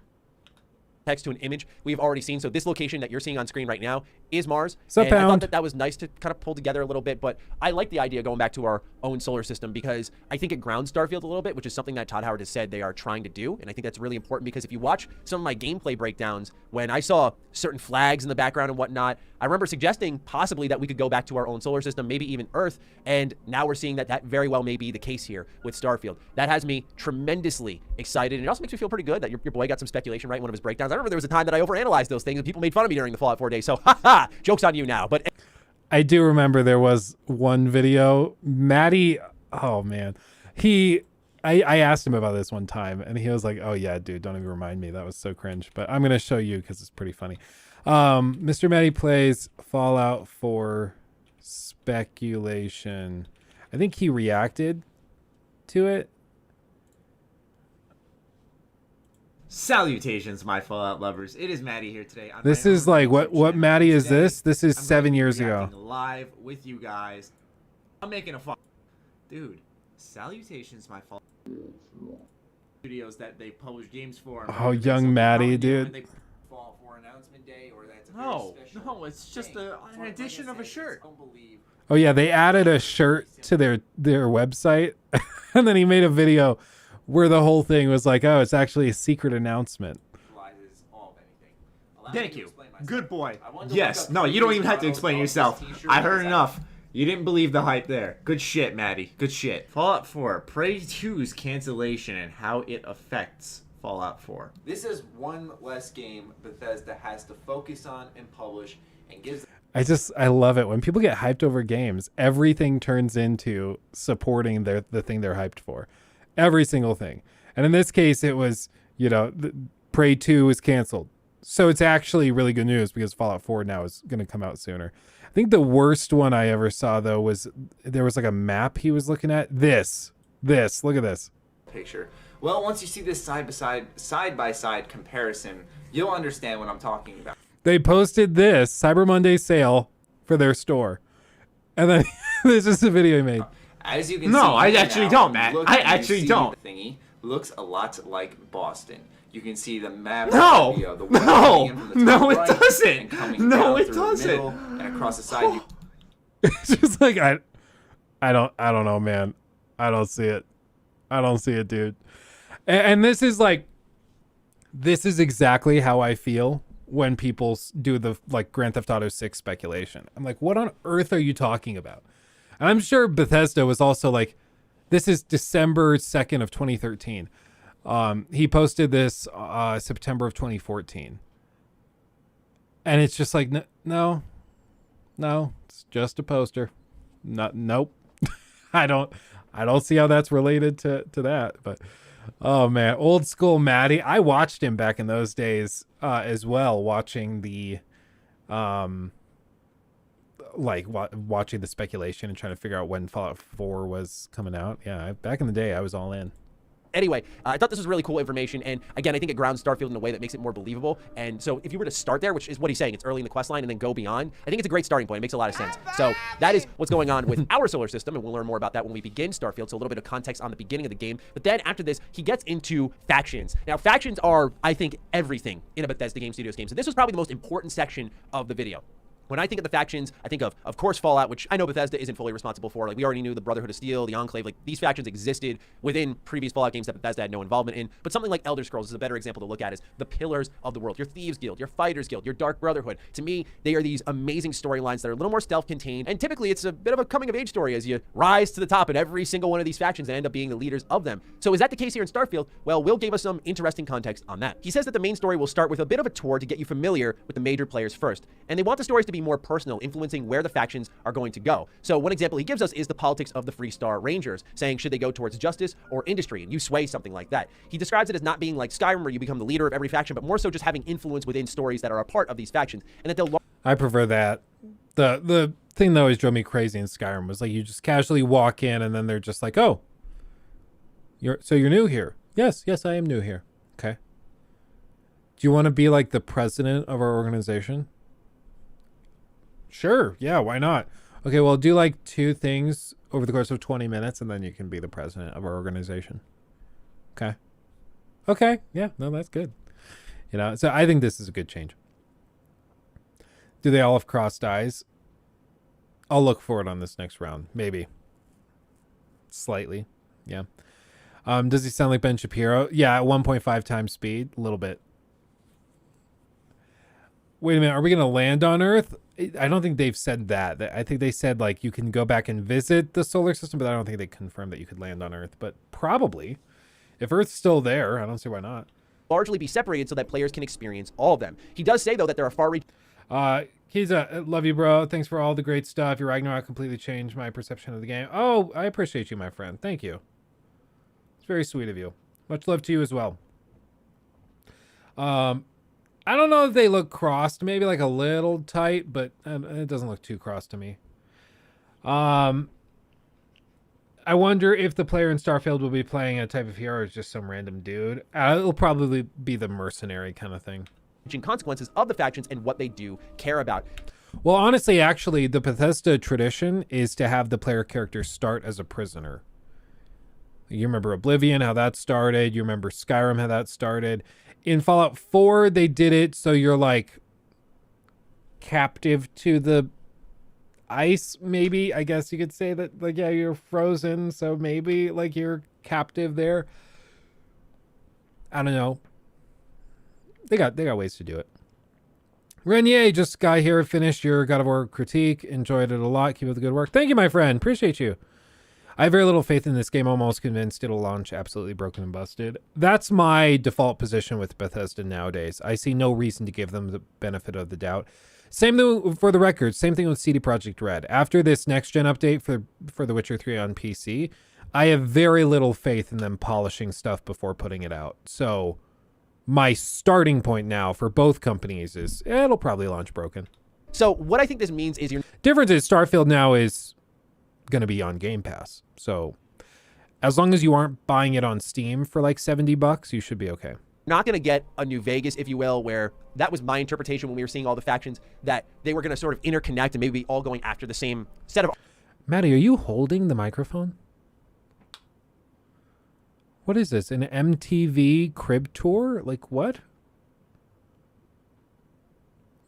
Text to an image we've already seen. So this location that you're seeing on screen right now is Mars. Sup, and I Pound? thought that was nice to kind of pull together a little bit, but I like the idea of going back to our own solar system because I think it grounds Starfield a little bit, which is something that Todd Howard has said they are trying to do. And I think that's really important because if you watch some of my gameplay breakdowns, when I saw certain flags in the background and whatnot, I remember suggesting possibly that we could go back to our own solar system, maybe even Earth. And now we're seeing that that very well may be the case here with Starfield. That has me tremendously excited. And it also makes me feel pretty good that your boy got some speculation right in one of his breakdowns. I remember there was a time that I overanalyzed those things and people made fun of me during the Fallout 4 days. So, haha, joke's on you now. But I do remember there was one video. Maddie, oh man. I asked him about this one time and he was like, oh yeah, dude, don't even remind me. That was so cringe. But I'm going to show you because it's pretty funny. Mr. Maddie plays Fallout 4 speculation. I think he reacted to it. Salutations, my Fallout lovers. It is Maddie here today. This is like, what Maddie is this? This is 7 years ago. Live with you guys. I'm making a fun. Dude, salutations, my Fallout studios that they publish games for. Oh, young Maddie, dude. Fallout 4 announcement day, or that's a No, it's just an edition of a shirt. Oh yeah, they added a shirt to their website and then he made a video where the whole thing was like, oh, it's actually a secret announcement. Thank you. Good boy. I wanted to Yes. look up No, you don't previous even have to models explain of yourself. this t-shirt I heard because enough. You didn't believe the hype there. Good shit, Maddie. Good shit. Fallout 4, Prey 2's cancellation and how it affects Fallout 4. This is one less game Bethesda has to focus on and publish, and gives I love it when people get hyped over games. Everything turns into supporting the thing they're hyped for, every single thing. And in this case, it was Prey 2 is canceled, so it's actually really good news because Fallout 4 now is going to come out sooner. I think the worst one I ever saw though was there was like a map he was looking at. This look at this. picture. Well, once you see this side by side comparison, you'll understand what I'm talking about. They posted this Cyber Monday sale for their store, and then this is the video he made. As you can No, see, I now, actually don't, Matt. look, I you actually see don't. The thingy looks a lot like Boston. You can see the map. No! The water No! coming in from the top No, it right doesn't! and coming No, down it through doesn't! The middle and across the side. It's just like I don't know, man. I don't see it. I don't see it, dude. And this is exactly how I feel when people do the Grand Theft Auto 6 speculation. I'm like, what on earth are you talking about? And I'm sure Bethesda was also like, this is December 2nd of 2013. He posted this September of 2014. And it's just like, no, it's just a poster. Nope. I don't see how that's related to that. But oh man, old school Maddie. I watched him back in those days as well, watching the watching the speculation and trying to figure out when Fallout 4 was coming out. Yeah, back in the day I was all in. Anyway, I thought this was really cool information, and again, I think it grounds Starfield in a way that makes it more believable. And so if you were to start there, which is what he's saying, it's early in the quest line, and then go beyond, I think it's a great starting point. It makes a lot of sense. So that is what's going on with our solar system, and we'll learn more about that when we begin Starfield, so a little bit of context on the beginning of the game. But then after this, he gets into factions. Now, factions are, I think, everything in a Bethesda Game Studios game. So this was probably the most important section of the video. When I think of the factions, I think of course, Fallout, which I know Bethesda isn't fully responsible for. Like, we already knew the Brotherhood of Steel, the Enclave, like, these factions existed within previous Fallout games that Bethesda had no involvement in. But something like Elder Scrolls is a better example to look at as the pillars of the world. Your Thieves Guild, your Fighters Guild, your Dark Brotherhood. To me, they are these amazing storylines that are a little more self-contained. And typically, it's a bit of a coming-of-age story as you rise to the top in every single one of these factions and end up being the leaders of them. So is that the case here in Starfield? Well, Will gave us some interesting context on that. He says that the main story will start with a bit of a tour to get you familiar with the major players first. And they want the stories to be more personal, influencing where the factions are going to go. So one example he gives us is the politics of the Freestar Rangers, saying should they go towards justice or industry, and you sway something like that. He describes it as not being like Skyrim where you become the leader of every faction, but more so just having influence within stories that are a part of these factions, and that they'll... I prefer that. The thing that always drove me crazy in Skyrim was like you just casually walk in and then they're just like, oh, you're new here. Yes, I am new here. Okay. Do you want to be like the president of our organization? Sure. Yeah, why not? Okay, well, do like 2 things over the course of 20 minutes and then you can be the president of our organization. Okay. Yeah, no, that's good. So I think this is a good change. Do they all have crossed eyes? I'll look for it on this next round. Maybe. Slightly. Yeah. Does he sound like Ben Shapiro? Yeah, at 1.5 times speed. A little bit. Wait a minute. Are we going to land on Earth? I don't think they've said that. I think they said, like, you can go back and visit the solar system, but I don't think they confirmed that you could land on Earth. But probably. If Earth's still there, I don't see why not. largely be separated so that players can experience all of them. He does say, though, that there are far-reaching... Kiza, love you, bro. Thanks for all the great stuff. Your Ragnarok completely changed my perception of the game. Oh, I appreciate you, my friend. Thank you. It's very sweet of you. Much love to you as well. I don't know if they look crossed. Maybe like a little tight, but it doesn't look too crossed to me. I wonder if the player in Starfield will be playing a type of hero or just some random dude. It'll probably be the mercenary kind of thing. Consequences of the factions and what they do care about. Well, honestly, actually, the Bethesda tradition is to have the player character start as a prisoner. You remember Oblivion, how that started. You remember Skyrim, how that started. In Fallout 4, they did it so you're like captive to the ice, maybe. I guess you could say that, like, yeah, you're frozen, so maybe like you're captive there. I don't know. They got ways to do it. Renier, just got here, finished your God of War critique, enjoyed it a lot. Keep up the good work. Thank you, my friend. Appreciate you. I have very little faith in this game. Almost convinced it'll launch absolutely broken and busted. That's my default position with Bethesda nowadays. I see no reason to give them the benefit of the doubt. Same thing for the record. Same thing with CD Projekt Red. After this next gen update for The Witcher 3 on PC, I have very little faith in them polishing stuff before putting it out. So my starting point now for both companies is it'll probably launch broken. So what I think this means is you're Difference is Starfield now is going to be on Game Pass. So as long as you aren't buying it on Steam for like $70, you should be okay. not going to get a New Vegas, if you will, where that was my interpretation when we were seeing all the factions, that they were going to sort of interconnect and maybe all going after the same set of... Maddie, are you holding the microphone? What is this? An MTV crib tour? Like what?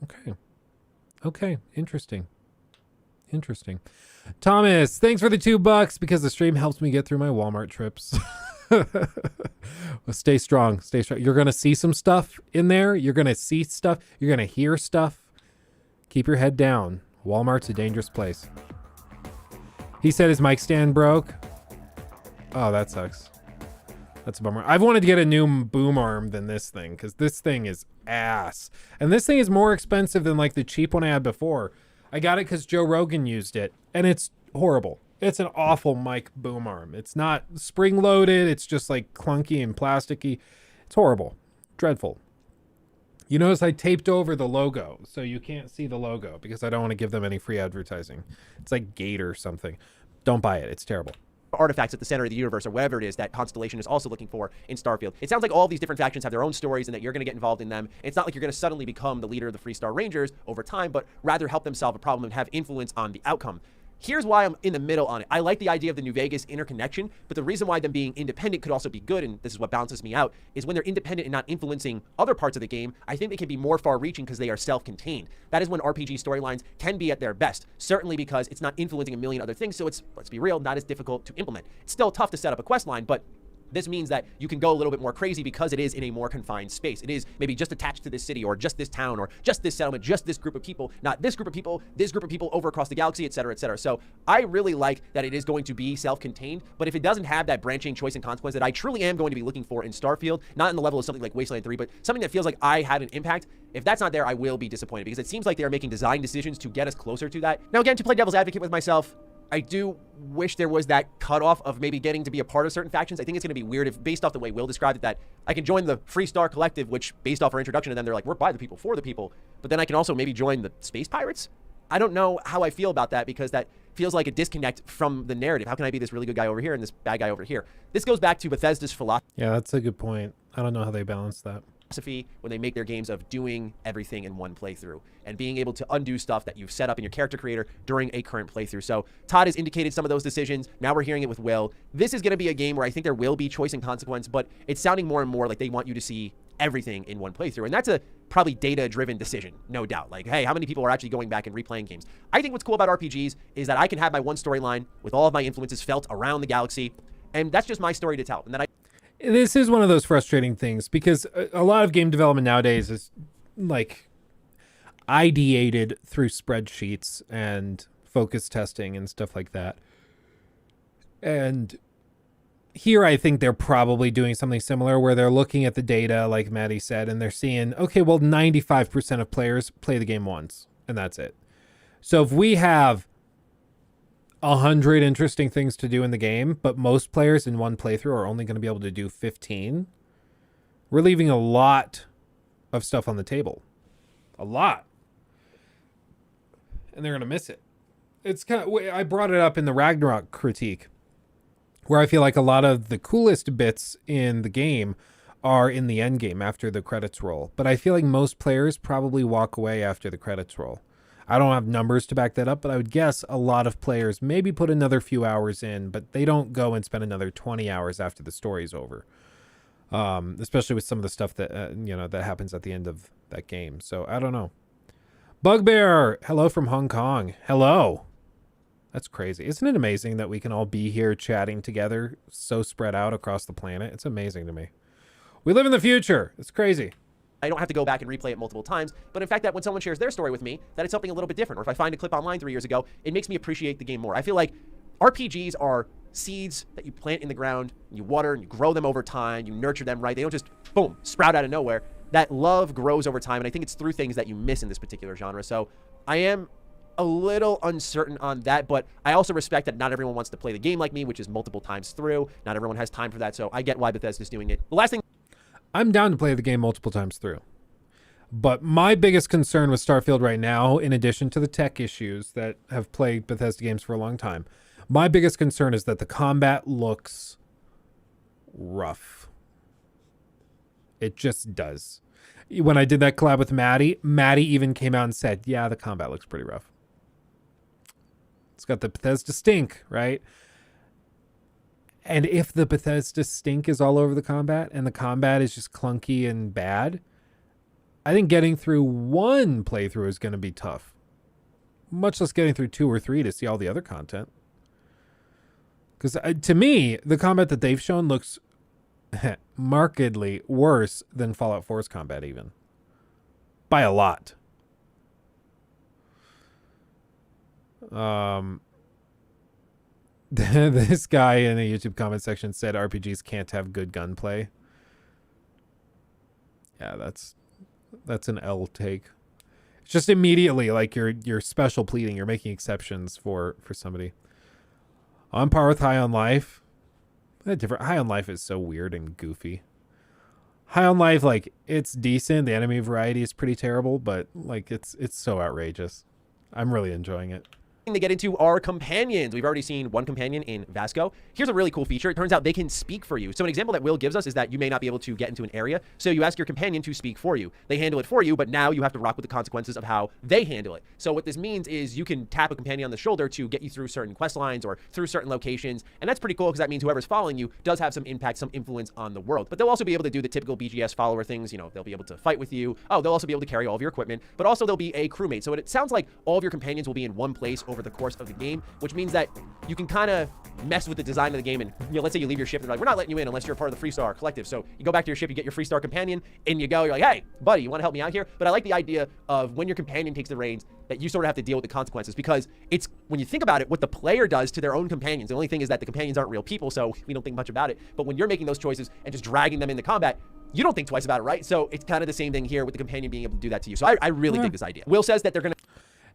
Okay. Okay. Interesting. Interesting. Thomas, thanks for the $2 because the stream helps me get through my Walmart trips. Well, stay strong. Stay strong. You're going to see some stuff in there. You're going to see stuff. You're going to hear stuff. Keep your head down. Walmart's a dangerous place. He said his mic stand broke. Oh, that sucks. That's a bummer. I've wanted to get a new boom arm than this thing because this thing is ass. And this thing is more expensive than like the cheap one I had before. I got it because Joe Rogan used it and it's horrible. It's an awful mic boom arm. It's not spring loaded. It's just like clunky and plasticky. It's horrible. Dreadful. You notice I taped over the logo so you can't see the logo because I don't want to give them any free advertising. It's like Gate or something. Don't buy it. It's terrible. Artifacts at the center of the universe or whatever it is that Constellation is also looking for in Starfield. It sounds like all these different factions have their own stories and that you're going to get involved in them. It's not like you're going to suddenly become the leader of the Freestar Rangers over time, but rather help them solve a problem and have influence on the outcome. Here's why I'm in the middle on it. I like the idea of the New Vegas interconnection, but the reason why them being independent could also be good, and this is what balances me out, is when they're independent and not influencing other parts of the game, I think they can be more far-reaching because they are self-contained. That is when RPG storylines can be at their best, certainly because it's not influencing a million other things, so it's, let's be real, not as difficult to implement. It's still tough to set up a quest line, but this means that you can go a little bit more crazy because it is in a more confined space. It is maybe just attached to this city or just this town or just this settlement, just this group of people, not this group of people over across the galaxy, et cetera, et cetera. So I really like that it is going to be self-contained, but if it doesn't have that branching choice and consequence that I truly am going to be looking for in Starfield, not in the level of something like Wasteland 3, but something that feels like I had an impact, if that's not there, I will be disappointed because it seems like they're making design decisions to get us closer to that. Now again, to play devil's advocate with myself, I do wish there was that cutoff of maybe getting to be a part of certain factions. I think it's going to be weird if, based off the way Will described it, that I can join the Freestar Collective, which, based off our introduction to them, they're like, we're by the people, for the people. But then I can also maybe join the Space Pirates? I don't know how I feel about that because that feels like a disconnect from the narrative. How can I be this really good guy over here and this bad guy over here? This goes back to Bethesda's philosophy. Yeah, that's a good point. I don't know how they balance that. When they make their games of doing everything in one playthrough and being able to undo stuff that you've set up in your character creator during a current playthrough. So Todd has indicated some of those decisions. Now we're hearing it with Will. This is going to be a game where I think there will be choice and consequence, but it's sounding more and more like they want you to see everything in one playthrough. And that's a probably data-driven decision, no doubt. Like, hey, how many people are actually going back and replaying games? I think what's cool about RPGs is that I can have my one storyline with all of my influences felt around the galaxy, and that's just my story to tell. And then This is one of those frustrating things because a lot of game development nowadays is like ideated through spreadsheets and focus testing and stuff like that. And here I think they're probably doing something similar where they're looking at the data, like Maddie said, and they're seeing, okay, well, 95% of players play the game once, and that's it. So if we have 100 interesting things to do in the game, but most players in one playthrough are only going to be able to do 15, we're leaving a lot of stuff on the table. A lot. And they're going to miss it. It's kind of, I brought it up in the Ragnarok critique, where I feel like a lot of the coolest bits in the game are in the end game after the credits roll. But I feel like most players probably walk away after the credits roll. I don't have numbers to back that up, but I would guess a lot of players maybe put another few hours in, but they don't go and spend another 20 hours after the story's over. Especially with some of the stuff that, that happens at the end of that game. So I don't know. Bugbear, hello from Hong Kong. Hello. That's crazy. Isn't it amazing that we can all be here chatting together so spread out across the planet? It's amazing to me. We live in the future. It's crazy. I don't have to go back and replay it multiple times, but in fact that when someone shares their story with me, that it's something a little bit different. Or if I find a clip online 3 years ago, it makes me appreciate the game more. I feel like RPGs are seeds that you plant in the ground, you water and you grow them over time, you nurture them right. They don't just, boom, sprout out of nowhere. That love grows over time, and I think it's through things that you miss in this particular genre. So I am a little uncertain on that, but I also respect that not everyone wants to play the game like me, which is multiple times through. Not everyone has time for that, so I get why Bethesda's doing it. The last thing... I'm down to play the game multiple times through. But my biggest concern with Starfield right now, in addition to the tech issues that have plagued Bethesda games for a long time, my biggest concern is that the combat looks rough. It just does. When I did that collab with Maddie even came out and said, yeah, the combat looks pretty rough. It's got the Bethesda stink, right? And if the Bethesda stink is all over the combat and the combat is just clunky and bad, I think getting through one playthrough is going to be tough. Much less getting through 2 or 3 to see all the other content. Because to me, the combat that they've shown looks markedly worse than Fallout 4's combat even. By a lot. This guy in the YouTube comment section said RPGs can't have good gunplay. Yeah, that's an L take. It's just immediately like you're special pleading. You're making exceptions for somebody. On par with High on Life. High on Life is so weird and goofy. High on Life, like, it's decent. The enemy variety is pretty terrible, but like it's so outrageous. I'm really enjoying it. To get into our companions. We've already seen one companion in Vasco. Here's a really cool feature. It turns out they can speak for you. So an example that Will gives us is that you may not be able to get into an area, so you ask your companion to speak for you. They handle it for you, but now you have to rock with the consequences of how they handle it. So what this means is you can tap a companion on the shoulder to get you through certain quest lines or through certain locations, and that's pretty cool because that means whoever's following you does have some impact, some influence on the world. But they'll also be able to do the typical BGS follower things. You know, they'll be able to fight with you. Oh, they'll also be able to carry all of your equipment, but also they'll be a crewmate. So it sounds like all of your companions will be in one place over the course of the game, which means that you can kind of mess with the design of the game. And, you know, let's say you leave your ship and they're like, we're not letting you in unless you're part of the Freestar Collective. So you go back to your ship, you get your Freestar companion, and you go, you're like, hey, buddy, you want to help me out here? But I like the idea of when your companion takes the reins, that you sort of have to deal with the consequences, because it's, when you think about it, what the player does to their own companions. The only thing is that the companions aren't real people, so we don't think much about it. But when you're making those choices and just dragging them into combat, you don't think twice about it, right? So it's kind of the same thing here with the companion being able to do that to you. So I really dig this idea. Will says that they're going to...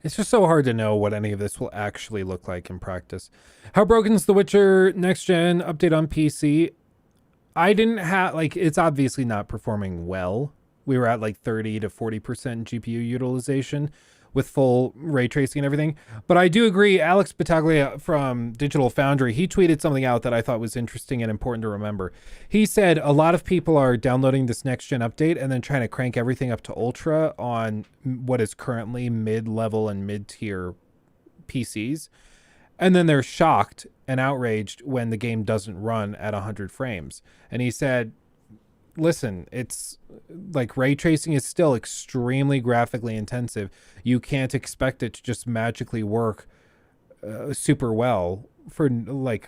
It's just so hard to know what any of this will actually look like in practice. How broken's The Witcher next gen update on PC? I didn't have, like, it's obviously not performing well. We were at like 30 to 40% GPU utilization with full ray tracing and everything. But I do agree, Alex Battaglia from Digital Foundry, he tweeted something out that I thought was interesting and important to remember. He said a lot of people are downloading this next gen update and then trying to crank everything up to ultra on what is currently mid-level and mid-tier PCs. And then they're shocked and outraged when the game doesn't run at 100 frames. And he said, listen, it's like ray tracing is still extremely graphically intensive. You can't expect it to just magically work super well for like,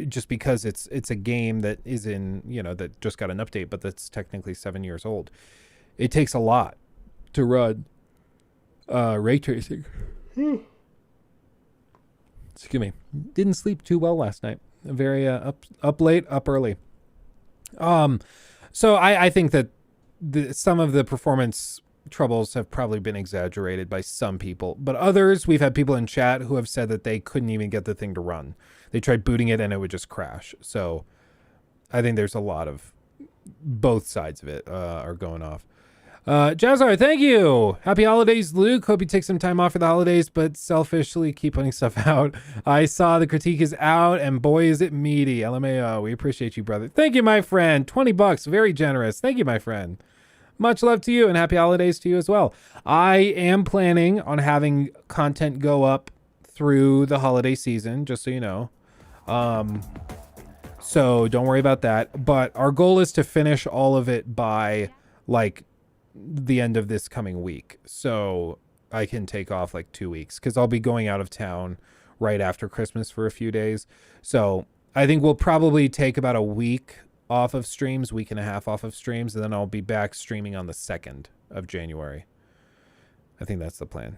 just because it's a game that is in, you know, that just got an update, but that's technically 7 years old. It takes a lot to run ray tracing. Excuse me. Didn't sleep too well last night. Very up late, up early. So I think that some of the performance troubles have probably been exaggerated by some people, but others, we've had people in chat who have said that they couldn't even get the thing to run. They tried booting it and it would just crash. So I think there's a lot of both sides of it are going off. Jazzar, thank you. Happy holidays, Luke. Hope you take some time off for the holidays, but selfishly keep putting stuff out. I saw the critique is out, and boy, is it meaty. LMAO. We appreciate you, brother. Thank you, my friend. $20. Very generous. Thank you, my friend. Much love to you, and happy holidays to you as well. I am planning on having content go up through the holiday season, just so you know. So don't worry about that. But our goal is to finish all of it by, like, the end of this coming week, so I can take off like 2 weeks, because I'll be going out of town right after Christmas for a few days. So I think we'll probably take about a week off of streams, week and a half off of streams, and then I'll be back streaming on the 2nd of January. I think that's the plan.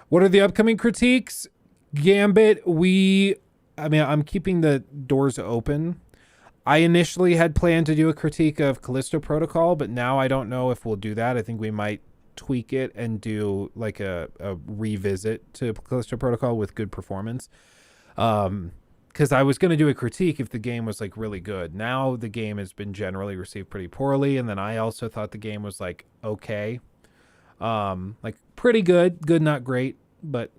What are the upcoming critiques? Gambit, I'm keeping the doors open. I initially had planned to do a critique of Callisto Protocol, but now I don't know if we'll do that. I think we might tweak it and do like a revisit to Callisto Protocol with good performance. Because I was going to do a critique if the game was like really good. Now the game has been generally received pretty poorly, and then I also thought the game was like okay. Like pretty good, not great, but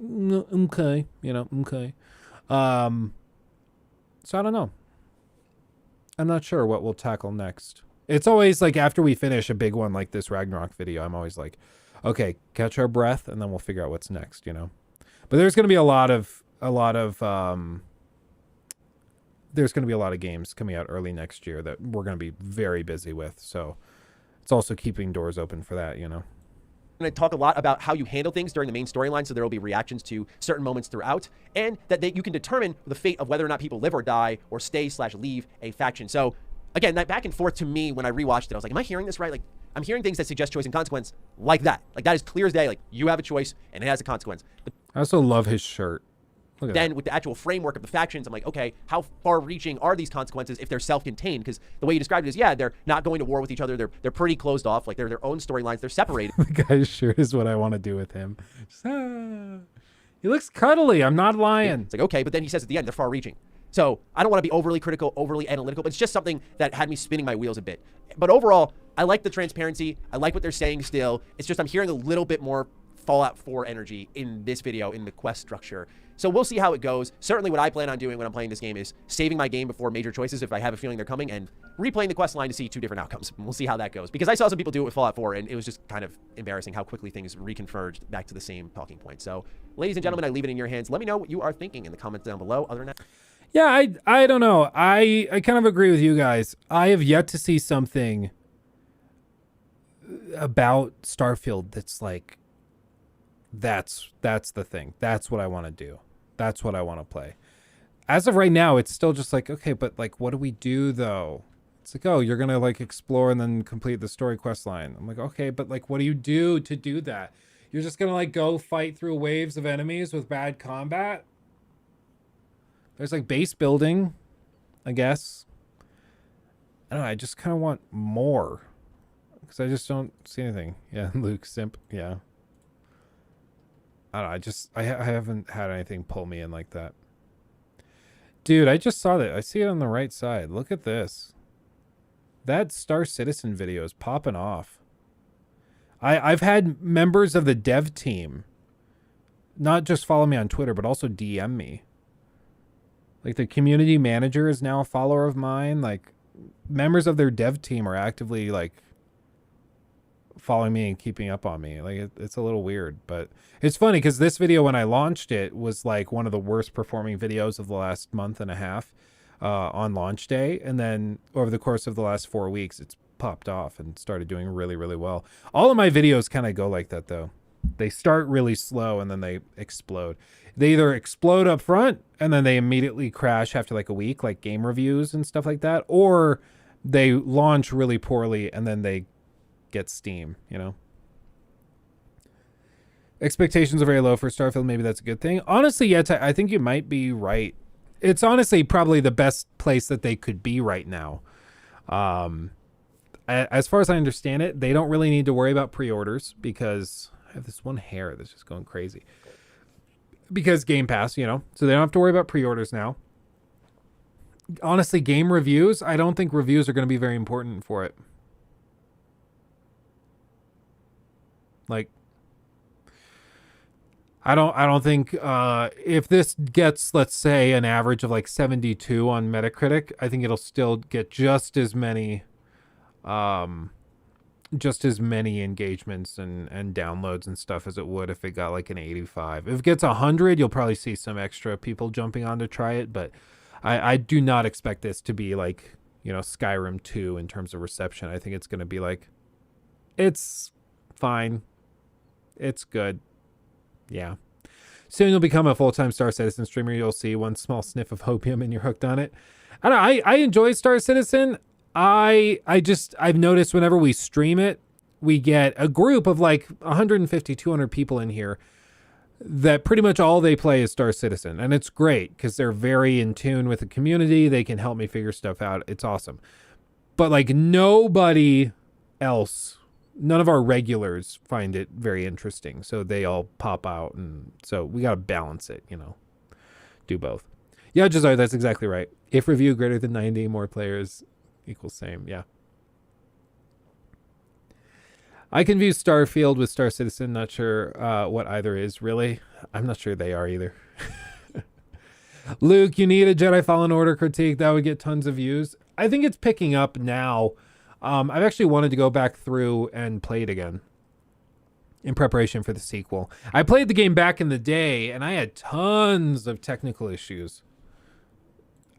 okay, okay. So I don't know. I'm not sure what we'll tackle next. It's always like after we finish a big one like this Ragnarok video, I'm always like, okay, catch our breath, and then we'll figure out what's next, But there's going to be a lot of games coming out early next year that we're going to be very busy with. So it's also keeping doors open for that, I'm going to talk a lot about how you handle things during the main storyline, so there will be reactions to certain moments throughout, and that you can determine the fate of whether or not people live or die or stay/leave a faction. So again, that back and forth to me when I rewatched it, I was like, am I hearing this right? Like, I'm hearing things that suggest choice and consequence like that. Like, that is clear as day. Like, you have a choice and it has a consequence. But I also love his shirt. Look at then that. with the actual framework of the factions, I'm like, okay, how far-reaching are these consequences if they're self-contained? Because the way you described it is, yeah, they're not going to war with each other. They're pretty closed off. Like, they're their own storylines. They're separated. The guy's shirt is what I want to do with him. He looks cuddly. I'm not lying. It's like, okay, but then he says at the end, they're far-reaching. So I don't want to be overly critical, overly analytical, but it's just something that had me spinning my wheels a bit. But overall, I like the transparency. I like what they're saying still. It's just I'm hearing a little bit more Fallout 4 energy in this video, in the quest structure. So we'll see how it goes. Certainly what I plan on doing when I'm playing this game is saving my game before major choices if I have a feeling they're coming, and replaying the quest line to see 2 different outcomes. And we'll see how that goes. Because I saw some people do it with Fallout 4, and it was just kind of embarrassing how quickly things reconverged back to the same talking point. So, ladies and gentlemen, I leave it in your hands. Let me know what you are thinking in the comments down below. Other than that, Yeah, I don't know. I kind of agree with you guys. I have yet to see something about Starfield that's like, that's the thing. That's what I want to do. That's what I want to play. As of right now, it's still just like, okay, but like, what do we do though? It's like, oh, you're going to like explore and then complete the story quest line. I'm like, okay, but like, what do you do to do that? You're just going to like go fight through waves of enemies with bad combat? There's like base building, I guess. I don't know. I just kind of want more because I just don't see anything. Yeah, Luke Simp. Yeah. I don't know. I haven't had anything pull me in like that. Dude, I just saw that. I see it on the right side. Look at this. That Star Citizen video is popping off. I've had members of the dev team not just follow me on Twitter, but also DM me. Like the community manager is now a follower of mine. Like members of their dev team are actively like following me and keeping up on me. Like it's a little weird, but it's funny because this video, when I launched it, was like one of the worst performing videos of the last month and a half on launch day. And then over the course of the last 4 weeks, it's popped off and started doing really, really well. All of my videos kind of go like that though. They start really slow and then they explode. They either explode up front and then they immediately crash after like a week, like game reviews and stuff like that, or they launch really poorly and then they get steam, Expectations are very low for Starfield. Maybe that's a good thing. Honestly, yeah, I think you might be right. It's honestly probably the best place that they could be right now. As far as I understand it, they don't really need to worry about pre-orders because I have this one hair that's just going crazy. Because Game Pass, so they don't have to worry about pre-orders now. Honestly, game reviews, I don't think reviews are going to be very important for it. Like, I don't think if this gets, let's say, an average of like 72 on Metacritic, I think it'll still get just as many engagements and downloads and stuff as it would if it got like an 85. If it gets 100, you'll probably see some extra people jumping on to try it, but I do not expect this to be like, Skyrim 2 in terms of reception. I think it's going to be like, it's fine. It's good. Yeah. Soon you'll become a full-time Star Citizen streamer. You'll see one small sniff of hopium and you're hooked on it. I don't know. I enjoy Star Citizen. I've noticed whenever we stream it, we get a group of like 150, 200 people in here that pretty much all they play is Star Citizen. And it's great because they're very in tune with the community. They can help me figure stuff out. It's awesome. But like nobody else, none of our regulars find it very interesting. So they all pop out. And so we got to balance it, do both. Yeah, Josiah, that's exactly right. If review greater than 90, more players equals same. Yeah. I confuse Starfield with Star Citizen. Not sure what either is, really. I'm not sure they are either. Luke, you need a Jedi Fallen Order critique. That would get tons of views. I think it's picking up now. I've actually wanted to go back through and play it again in preparation for the sequel. I played the game back in the day, and I had tons of technical issues.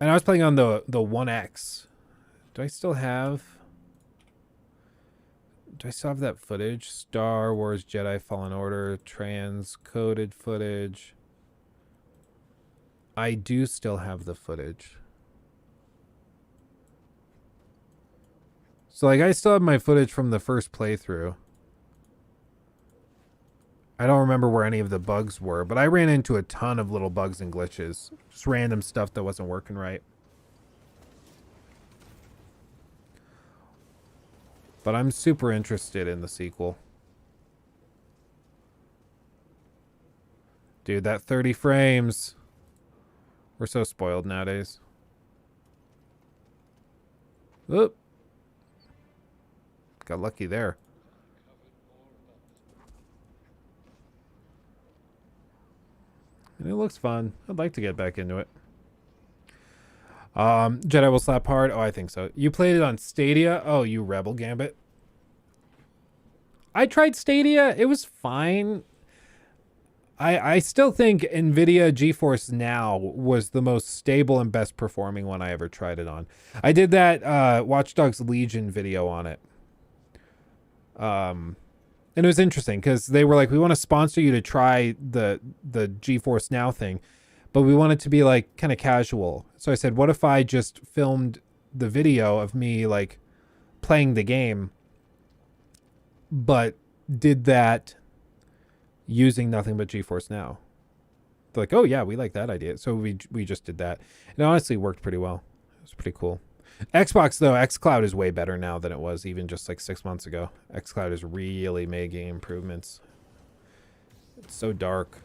And I was playing on the 1X. Do I still have that footage? Star Wars Jedi Fallen Order transcoded footage. I do still have the footage. So like I still have my footage from the first playthrough. I don't remember where any of the bugs were, but I ran into a ton of little bugs and glitches. Just random stuff that wasn't working right. But I'm super interested in the sequel. Dude, that 30 frames. We're so spoiled nowadays. Oop. Got lucky there. And it looks fun. I'd like to get back into it. Jedi will slap hard. Oh, I think so. You played it on Stadia? Oh, you rebel Gambit. I tried Stadia. It was fine. I still think NVIDIA GeForce Now was the most stable and best performing one I ever tried it on. I did that Watch Dogs Legion video on it. And it was interesting because they were like, we want to sponsor you to try the GeForce Now thing, but we want it to be like kind of casual. So I said, what if I just filmed the video of me like playing the game, but did that using nothing but GeForce Now? They're like, oh yeah, we like that idea. So we just did that. And it honestly worked pretty well. It was pretty cool. Xbox though, xCloud is way better now than it was even just like 6 months ago. xCloud has really made game improvements. It's so dark.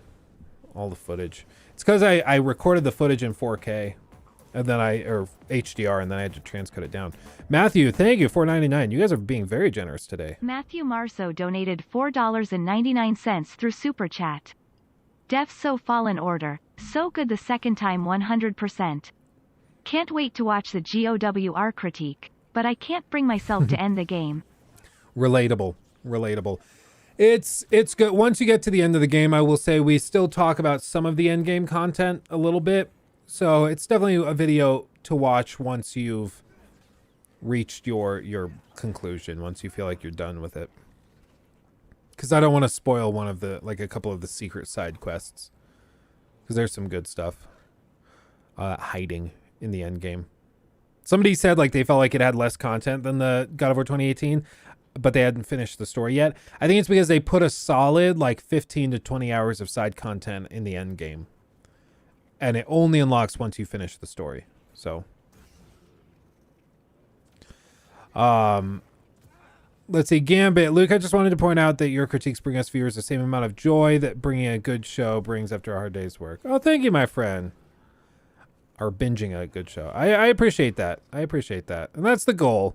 All the footage. It's because I recorded the footage in 4K and then or HDR, and then I had to transcode it down. Matthew, thank you, $4.99. You guys are being very generous today. Matthew Marso donated $4.99 through Super Chat. Def so Fallen Order, so good the second time 100%. Can't wait to watch the GOWR critique, but I can't bring myself to end the game. Relatable. It's good. Once you get to the end of the game, I will say we still talk about some of the end game content a little bit. So it's definitely a video to watch once you've reached your conclusion, once you feel like you're done with it. Because I don't want to spoil one of a couple of the secret side quests. Because there's some good stuff hiding in the end game. Somebody said like they felt like it had less content than the God of War 2018, but they hadn't finished the story yet. I think it's because they put a solid like 15 to 20 hours of side content in the end game. And it only unlocks once you finish the story. So let's see, Gambit. Luke, I just wanted to point out that your critiques bring us viewers the same amount of joy that bringing a good show brings after a hard day's work. Oh, thank you, my friend. Or binging a good show. I appreciate that. And that's the goal.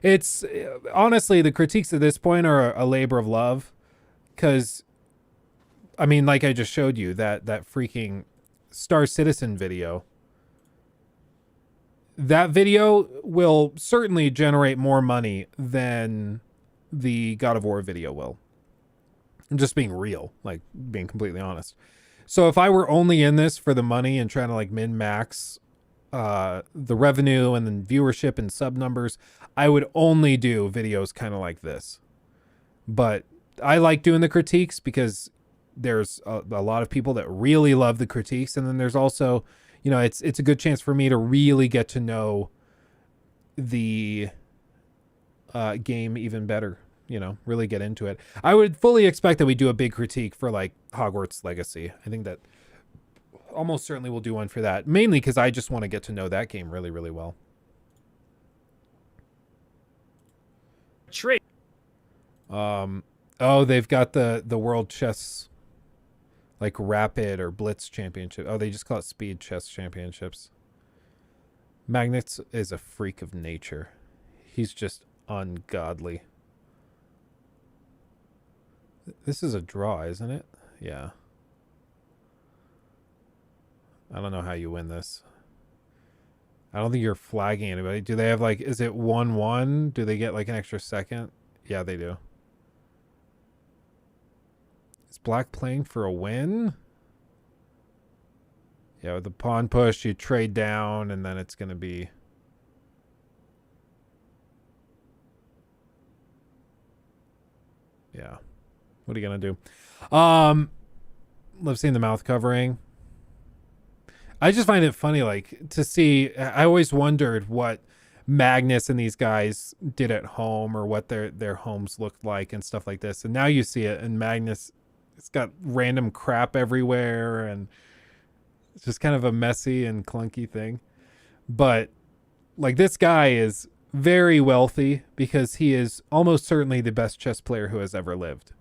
It's honestly, the critiques at this point are a labor of love. Because, I mean, like I just showed you, that freaking Star Citizen video. That video will certainly generate more money than the God of War video will. I'm just being real, like being completely honest. So if I were only in this for the money and trying to like min-max the revenue and then viewership and sub numbers, I would only do videos kind of like this. But I like doing the critiques because there's a lot of people that really love the critiques. And then there's also, it's a good chance for me to really get to know the game even better. You know, really get into it. I would fully expect that we do a big critique for like Hogwarts Legacy. I think that almost certainly we'll do one for that, mainly because I just want to get to know that game really, really well. Trade. Oh, they've got the World Chess, like Rapid or Blitz Championship. Oh, they just call it Speed Chess Championships. Magnus is a freak of nature. He's just ungodly. This is a draw, isn't it? Yeah. I don't know how you win this. I don't think you're flagging anybody. Do they have like, is it 1-1? Do they get like an extra second? Yeah, they do. Is black playing for a win? Yeah, with the pawn push, you trade down, and then it's going to be... Yeah. What are you going to do? Love seeing the mouth covering. I just find it funny, like, to see... I always wondered what Magnus and these guys did at home, or what their homes looked like and stuff like this. And now you see it, and Magnus, it's got random crap everywhere, and it's just kind of a messy and clunky thing. But, like, this guy is very wealthy because he is almost certainly the best chess player who has ever lived.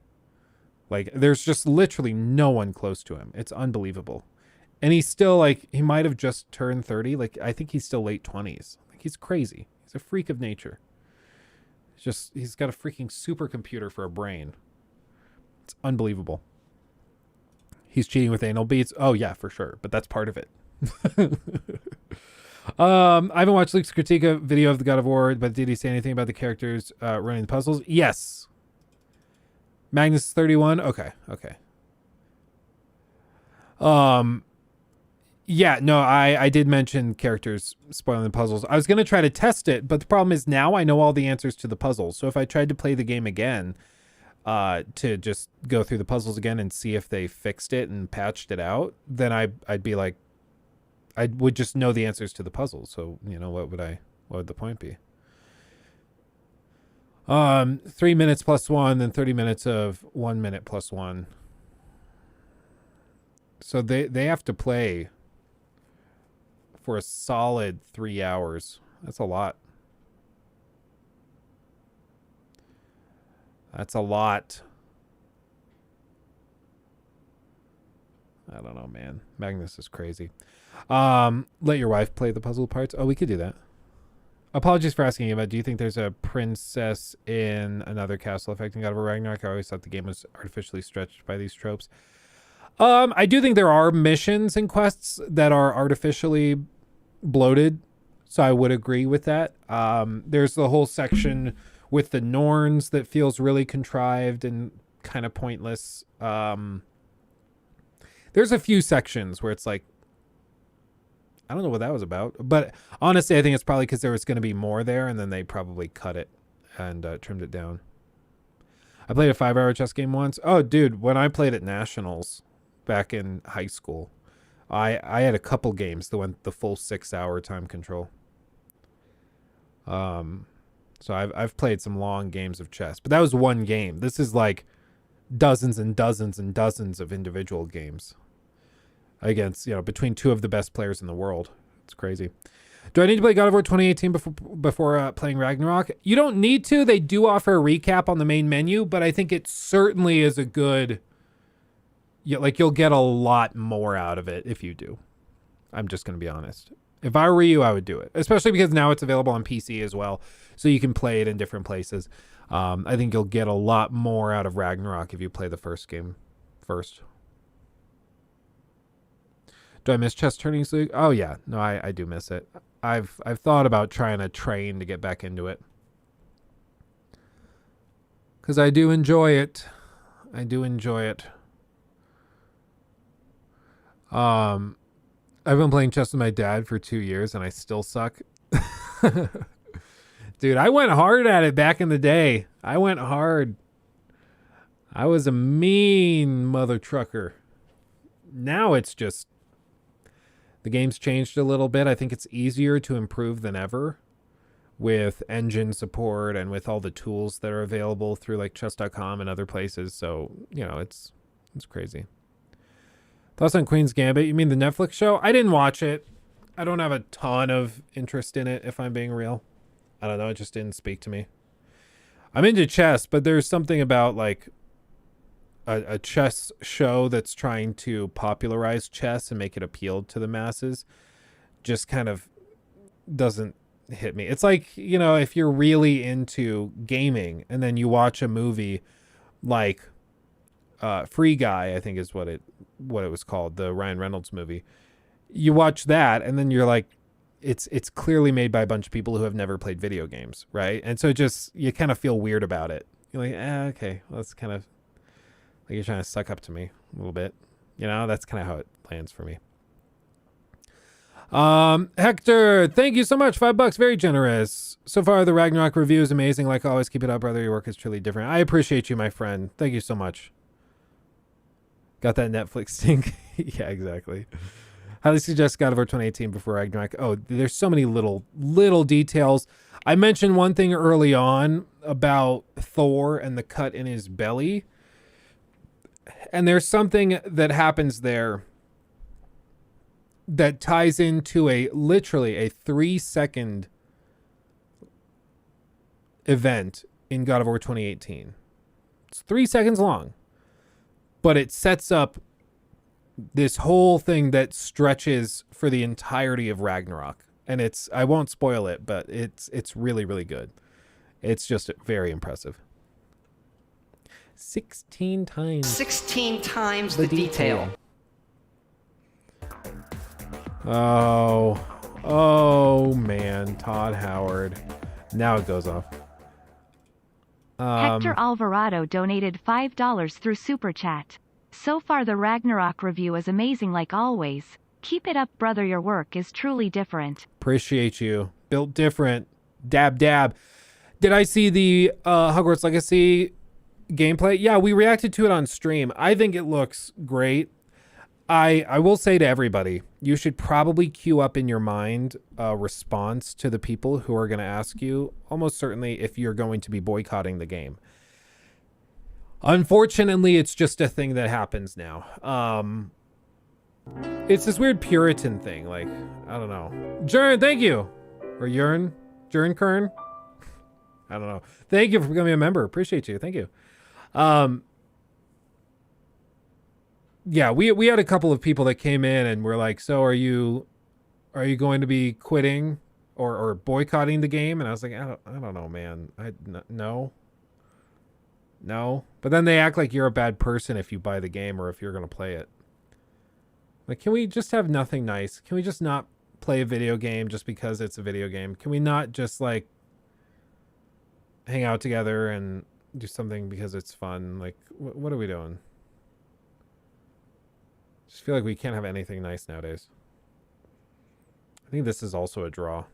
Like, there's just literally no one close to him. It's unbelievable. And he's still, like, he might have just turned 30. Like, I think he's still late 20s. Like, he's crazy. He's a freak of nature. He's got a freaking supercomputer for a brain. It's unbelievable. He's cheating with anal beads. Oh, yeah, for sure. But that's part of it. I haven't watched Luke's critique of video of the God of War, but did he say anything about the characters running the puzzles? Yes. Magnus is 31. Okay. Yeah, no, I did mention characters spoiling the puzzles. I was going to try to test it, but the problem is now I know all the answers to the puzzles. So if I tried to play the game again, to just go through the puzzles again and see if they fixed it and patched it out, then I'd be like, I would just know the answers to the puzzles. So, you know, what would the point be? 3 minutes plus 1, then 30 minutes of 1 minute plus 1. So they have to play for a solid 3 hours. That's a lot. That's a lot. I don't know, man. Magnus is crazy. Let your wife play the puzzle parts. Oh, we could do that. Apologies for asking you about, do you think there's a princess in another castle affecting God of War Ragnarok? I always thought the game was artificially stretched by these tropes. I do think there are missions and quests that are artificially bloated, so I would agree with that. There's the whole section with the Norns that feels really contrived and kind of pointless. There's a few sections where it's like, I don't know what that was about, but honestly, I think it's probably because there was going to be more there, and then they probably cut it and trimmed it down. I played a 5-hour chess game once. Oh, dude, when I played at Nationals back in high school, I had a couple games that went the full 6-hour time control. So I've played some long games of chess, but that was one game. This is like dozens and dozens and dozens of individual games against, you know, between two of the best players in the world. It's crazy. Do I need to play God of War 2018 before playing Ragnarok? You don't need to. They do offer a recap on the main menu, but I think it certainly is a good... Yeah, like, you'll get a lot more out of it if you do. I'm just going to be honest. If I were you, I would do it. Especially because now it's available on PC as well, so you can play it in different places. I think you'll get a lot more out of Ragnarok if you play the first game first. Do I miss chess tourneys, Luke? Oh, yeah. No, I do miss it. I've thought about trying to train to get back into it. Because I do enjoy it. I do enjoy it. I've been playing chess with my dad for 2 years, and I still suck. Dude, I went hard at it back in the day. I went hard. I was a mean mother trucker. Now it's just... The game's changed a little bit. I think it's easier to improve than ever, with engine support and with all the tools that are available through like chess.com and other places. So, you know, it's crazy. Thoughts on Queen's Gambit? You mean the Netflix show? I didn't watch it. I don't have a ton of interest in it, if I'm being real. I don't know. It just didn't speak to me. I'm into chess, but there's something about like a chess show that's trying to popularize chess and make it appeal to the masses. Just kind of doesn't hit me. It's like, you know, if you're really into gaming and then you watch a movie like Free Guy, I think is what it was called, the Ryan Reynolds movie. You watch that and then you're like, it's clearly made by a bunch of people who have never played video games, right? And so just you kind of feel weird about it. You're like, okay, well, that's kind of like you're trying to suck up to me a little bit. You know, that's kind of how it lands for me. Hector, thank you so much. $5, very generous. So far, the Ragnarok review is amazing. Like always, keep it up, brother. Your work is truly different. I appreciate you, my friend. Thank you so much. Got that Netflix stink? Yeah, exactly. Highly suggest God of War 2018 before Ragnarok. Oh, there's so many little details. I mentioned one thing early on about Thor and the cut in his belly. And there's something that happens there that ties into literally a 3-second event in God of War 2018. It's 3 seconds long, but it sets up this whole thing that stretches for the entirety of Ragnarok. And I won't spoil it, but it's really, really good. It's just very impressive. 16 times. 16 times the detail. Oh man, Todd Howard. Now it goes off. Hector Alvarado donated $5 through Super Chat. So far the Ragnarok review is amazing like always. Keep it up, brother. Your work is truly different. Appreciate you. Built different. Dab. Did I see the Hogwarts Legacy gameplay? Yeah, we reacted to it on stream. I think it looks great. I will say to everybody, you should probably queue up in your mind a response to the people who are going to ask you, almost certainly, if you're going to be boycotting the game. Unfortunately, it's just a thing that happens now. It's this weird Puritan thing. Like, I don't know. Jern, thank you. Or Jern Kern? I don't know. Thank you for becoming a member. Appreciate you. Thank you. Yeah, we had a couple of people that came in and were like, so are you going to be quitting or boycotting the game? And I was like, I don't know, man. No. But then they act like you're a bad person if you buy the game or if you're going to play it. Like, can we just have nothing nice? Can we just not play a video game just because it's a video game? Can we not just like hang out together and do something because it's fun? Like, what are we doing? Just feel like we can't have anything nice nowadays. I think this is also a draw.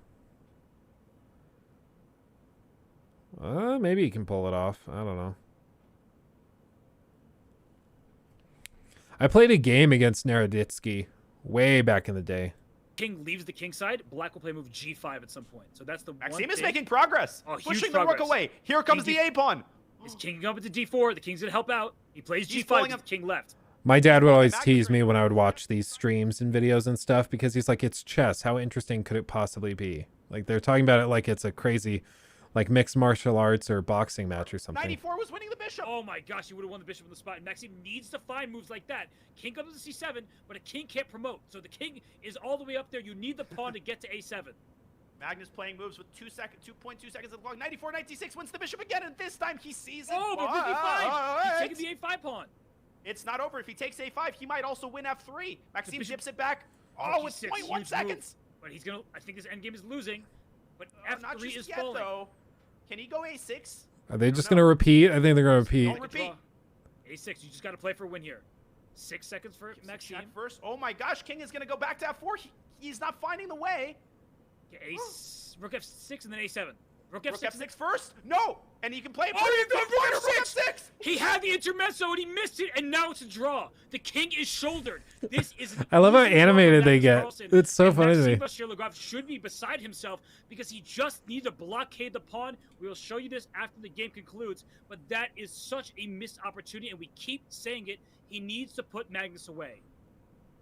Maybe he can pull it off. I don't know. I played a game against Naroditsky way back in the day. King leaves the king side, black will play move g5 at some point. So that's the Maxime one is thing. making progress. Oh, huge pushing the rook progress. away. Here comes King the A pawn. Is king up into d4? The king's gonna help out. He plays He's g5 pulling with up- the king left. My dad would always tease me when I would watch these streams and videos and stuff because he's like, it's chess. How interesting could it possibly be? Like, they're talking about it like it's a crazy, like, mixed martial arts or boxing match or something. 94 was winning the bishop. Oh my gosh, he would have won the bishop on the spot. And Maxime needs to find moves like that. King comes to c7, but a king can't promote. So the king is all the way up there. You need the pawn to get to a7. Magnus playing moves with 2.2 seconds of the clock. 94, 96 wins the bishop again, and this time he sees it. Oh, but rook e5. He's taking the a5 pawn. It's not over. If he takes a5, he might also win f3. Maxime bishop- zips it back. Oh, it's G6, 0.1 huge seconds. move. But he's gonna. I think his endgame is losing. But Not f3 just is yet, falling. though. Can he go a6? Are they just going to repeat? I think they're going to repeat. Don't repeat. a6. You just got to play for a win here. 6 seconds for Keeps the Maxime. check first. Oh my gosh, king is going to go back to f4. He's not finding the way. Okay, rook f6 and then a7. Rook Rook F6. F6 first? No! And you can play it. Oh, you got Rook Rook F6! F6! He had the intermezzo and he missed it, and now it's a draw. The king is shouldered. This is. An I love how easy draw animated for they Magnus get. Carlsen. It's so And funny to me. Maxime Bashir-Lagrave should be beside himself because he just needs to blockade the pawn. We will show you this after the game concludes, but that is such a missed opportunity, and we keep saying it. He needs to put Magnus away.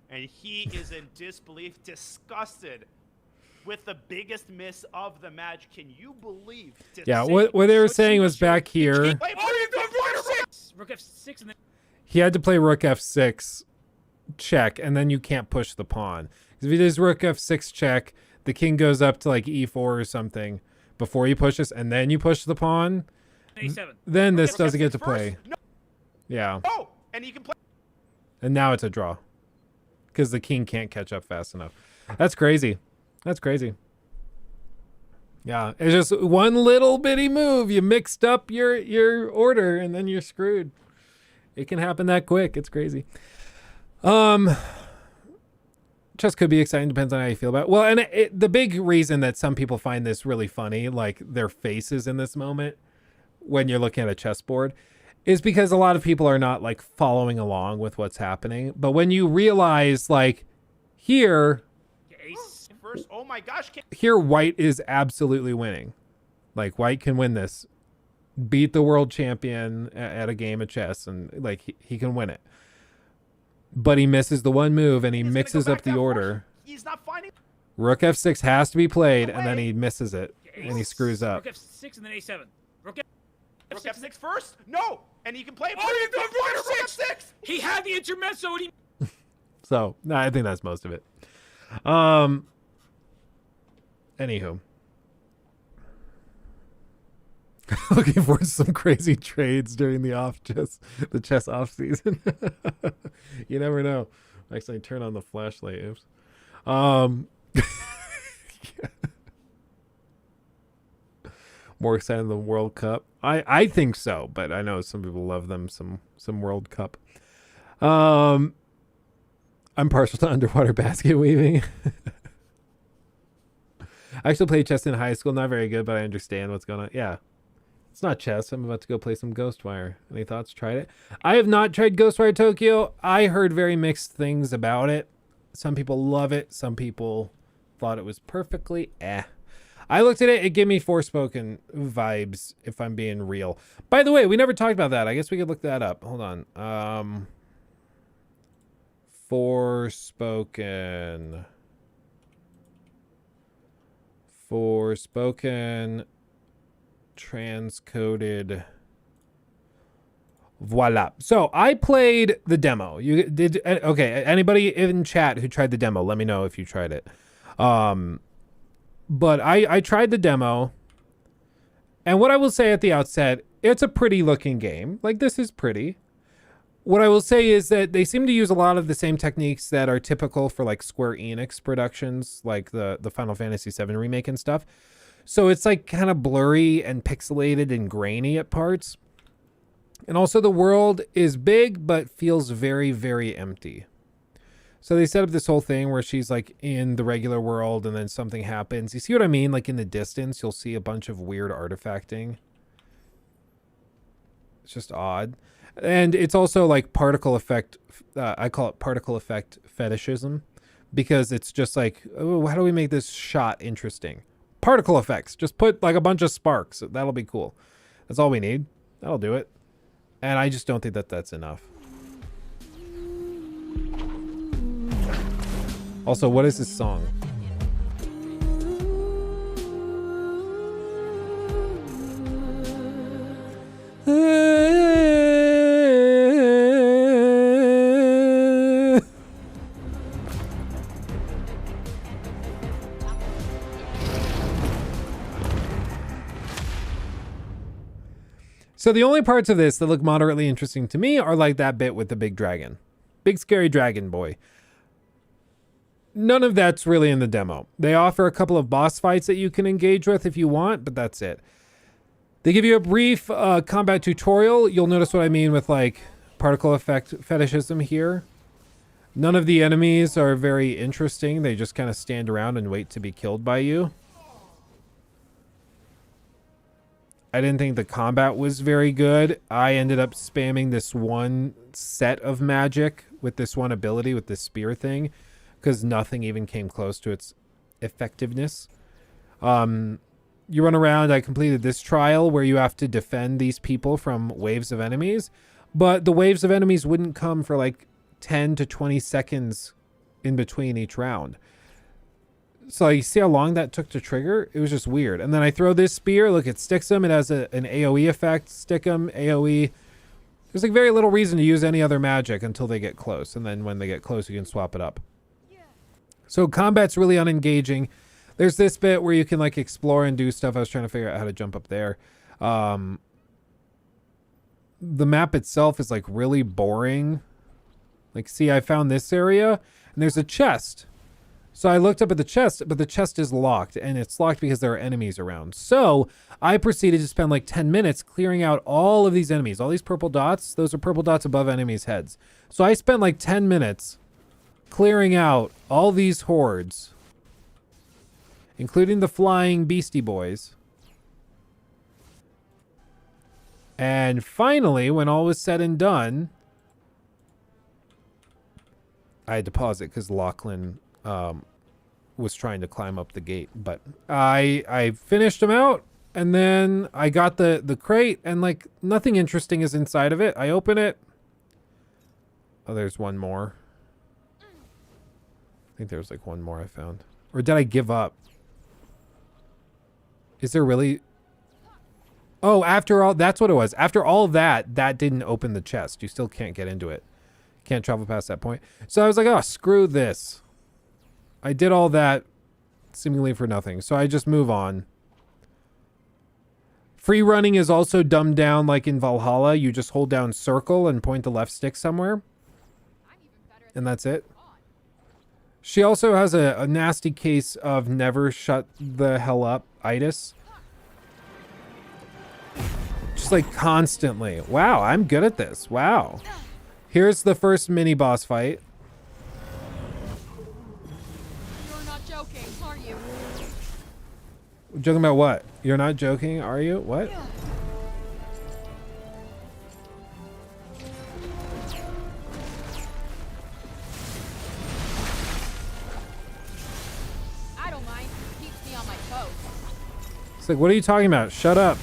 And he is in disbelief, disgusted with the biggest miss of the match. Can you believe? Yeah, what they were saying was back here. Oh, you got Rook F6! Rook F6 and then He had to play Rook F6 check, and then you can't push the pawn. 'Cause if he does Rook F6 check, the king goes up to like E4 or something before he pushes, and then you push the pawn. A7. Then this Rook doesn't get F6 to play. first? No! Yeah, Oh! And you can play. and now it's a draw because the king can't catch up fast enough. That's crazy. That's crazy. Yeah, it's just one little bitty move. You mixed up your order, and then you're screwed. It can happen that quick. It's crazy. Chess could be exciting. Depends on how you feel about it. Well, and the big reason that some people find this really funny, like their faces in this moment when you're looking at a chessboard, is because a lot of people are not like following along with what's happening. But when you realize like here Ace. First, oh my gosh. white is absolutely winning. Like white can win this, beat the world champion at a game of chess, and like he can win it. But he misses the one move and he He's gonna mixes go up back the down order. first. He's not finding. Rook F6 has to be played, No and then way. he misses it and he screws up. Rook F6 and then A7. Rook Rook F6 first? No! And you can play it. Oh, you got Rook Rook F6! He had the intermezzo and he. So no, I think that's most of it. Anywho. Looking forward to some crazy trades during the chess off season. You never know. Actually, turn on the flashlight. Oops. More excited than the World Cup. I think so, but I know some people love them some World Cup. I'm partial to underwater basket weaving. I actually played chess in high school. Not very good, but I understand what's going on. Yeah. It's not chess. I'm about to go play some Ghostwire. Any thoughts? Tried it? I have not tried Ghostwire Tokyo. I heard very mixed things about it. Some people love it. Some people thought it was perfectly I looked at it. It gave me Forspoken vibes, if I'm being real. By the way, we never talked about that. I guess we could look that up. Hold on. Forspoken. Transcoded. Voila. So I played the demo. You did okay. Anybody in chat who tried the demo, let me know if you tried it. But I tried the demo, and what I will say at the outset, it's a pretty looking game. Like, this is pretty. What I will say is that they seem to use a lot of the same techniques that are typical for like Square Enix productions, like the Final Fantasy VII remake and stuff. So it's like kind of blurry and pixelated and grainy at parts. And also the world is big, but feels very, very empty. So they set up this whole thing where she's like in the regular world and then something happens. You see what I mean? Like in the distance, you'll see a bunch of weird artifacting. It's just odd. And it's also like particle effect. I call it particle effect fetishism, because it's just like, oh, how do we make this shot interesting? Particle effects. Just put like a bunch of sparks. That'll be cool. That's all we need. That'll do it. And I just don't think that that's enough. Also, what is this song? So the only parts of this that look moderately interesting to me are like that bit with the big dragon. Big scary dragon boy. None of that's really in the demo. They offer a couple of boss fights that you can engage with if you want, but that's it. They give you a brief combat tutorial. You'll notice what I mean with like particle effect fetishism here. None of the enemies are very interesting. They just kind of stand around and wait to be killed by you. I didn't think the combat was very good. I ended up spamming this one set of magic with this one ability, with this spear thing, because nothing even came close to its effectiveness. You run around. I completed this trial where you have to defend these people from waves of enemies, but the waves of enemies wouldn't come for like 10 to 20 seconds in between each round. So you see how long that took to trigger? It was just weird. And then I throw this spear. Look, it sticks them. It has an AoE effect. Stick them, AoE. There's like very little reason to use any other magic until they get close. And then when they get close, you can swap it up. So combat's really unengaging. There's this bit where you can like explore and do stuff. I was trying to figure out how to jump up there. The map itself is like really boring. Like, see, I found this area and there's a chest. So I looked up at the chest, but the chest is locked, and it's locked because there are enemies around. So I proceeded to spend like 10 minutes clearing out all of these enemies, all these purple dots. Those are purple dots above enemies' heads. So I spent like 10 minutes clearing out all these hordes, including the flying beastie boys. And finally, when all was said and done, I had to pause it because Lachlan was trying to climb up the gate. But I finished them out, and then I got the crate, and like nothing interesting is inside of it. I open it. Oh, there's one more. I think there was like one more I found. Or did I give up? Is there really... Oh, after all, that's what it was. After all of that, that didn't open the chest. You still can't get into it. Can't travel past that point. So I was like, oh, screw this. I did all that seemingly for nothing. So I just move on. Free running is also dumbed down like in Valhalla. You just hold down circle and point the left stick somewhere. And that's it. She also has a nasty case of never shut the hell up itis. Just like constantly. Wow, I'm good at this. Wow. Here's the first mini boss fight. You're not joking, are you? Joking about what? You're not joking, are you? What? I don't mind. Keeps me on my toes. It's like, what are you talking about? Shut up.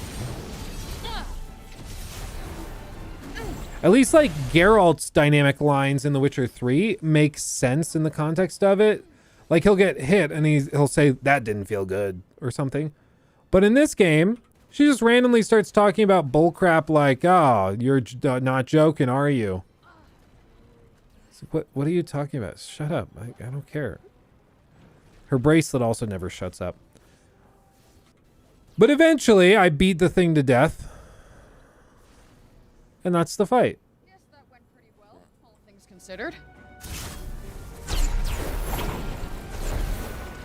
At least like Geralt's dynamic lines in The Witcher 3 make sense in the context of it. Like he'll get hit and he'll say that didn't feel good or something. But in this game, she just randomly starts talking about bullcrap like, oh, you're not joking, are you? It's like, what are you talking about? Shut up. I don't care. Her bracelet also never shuts up. But eventually I beat the thing to death. And that's the fight. Yes, that went pretty well, all things considered.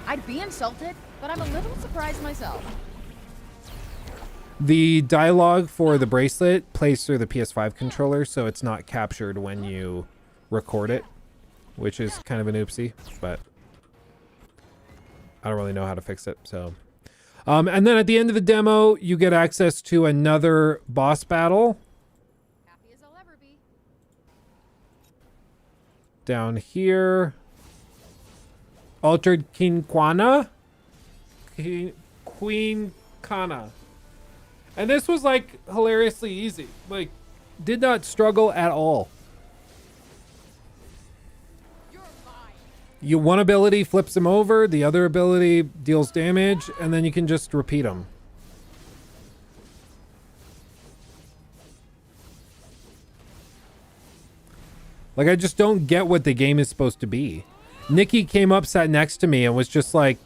I'd be insulted, but I'm a little surprised myself. The dialogue for the bracelet plays through the PS5 controller, so it's not captured when you record it, which is kind of an oopsie, but I don't really know how to fix it, so. And then at the end of the demo, you get access to another boss battle. Happy as I'll ever be. Down here. Altered Queen Kana. And this was like hilariously easy. Like, did not struggle at all. You're mine. One ability flips him over, the other ability deals damage, and then you can just repeat them. Like, I just don't get what the game is supposed to be. Nikki came up, sat next to me, and was just like,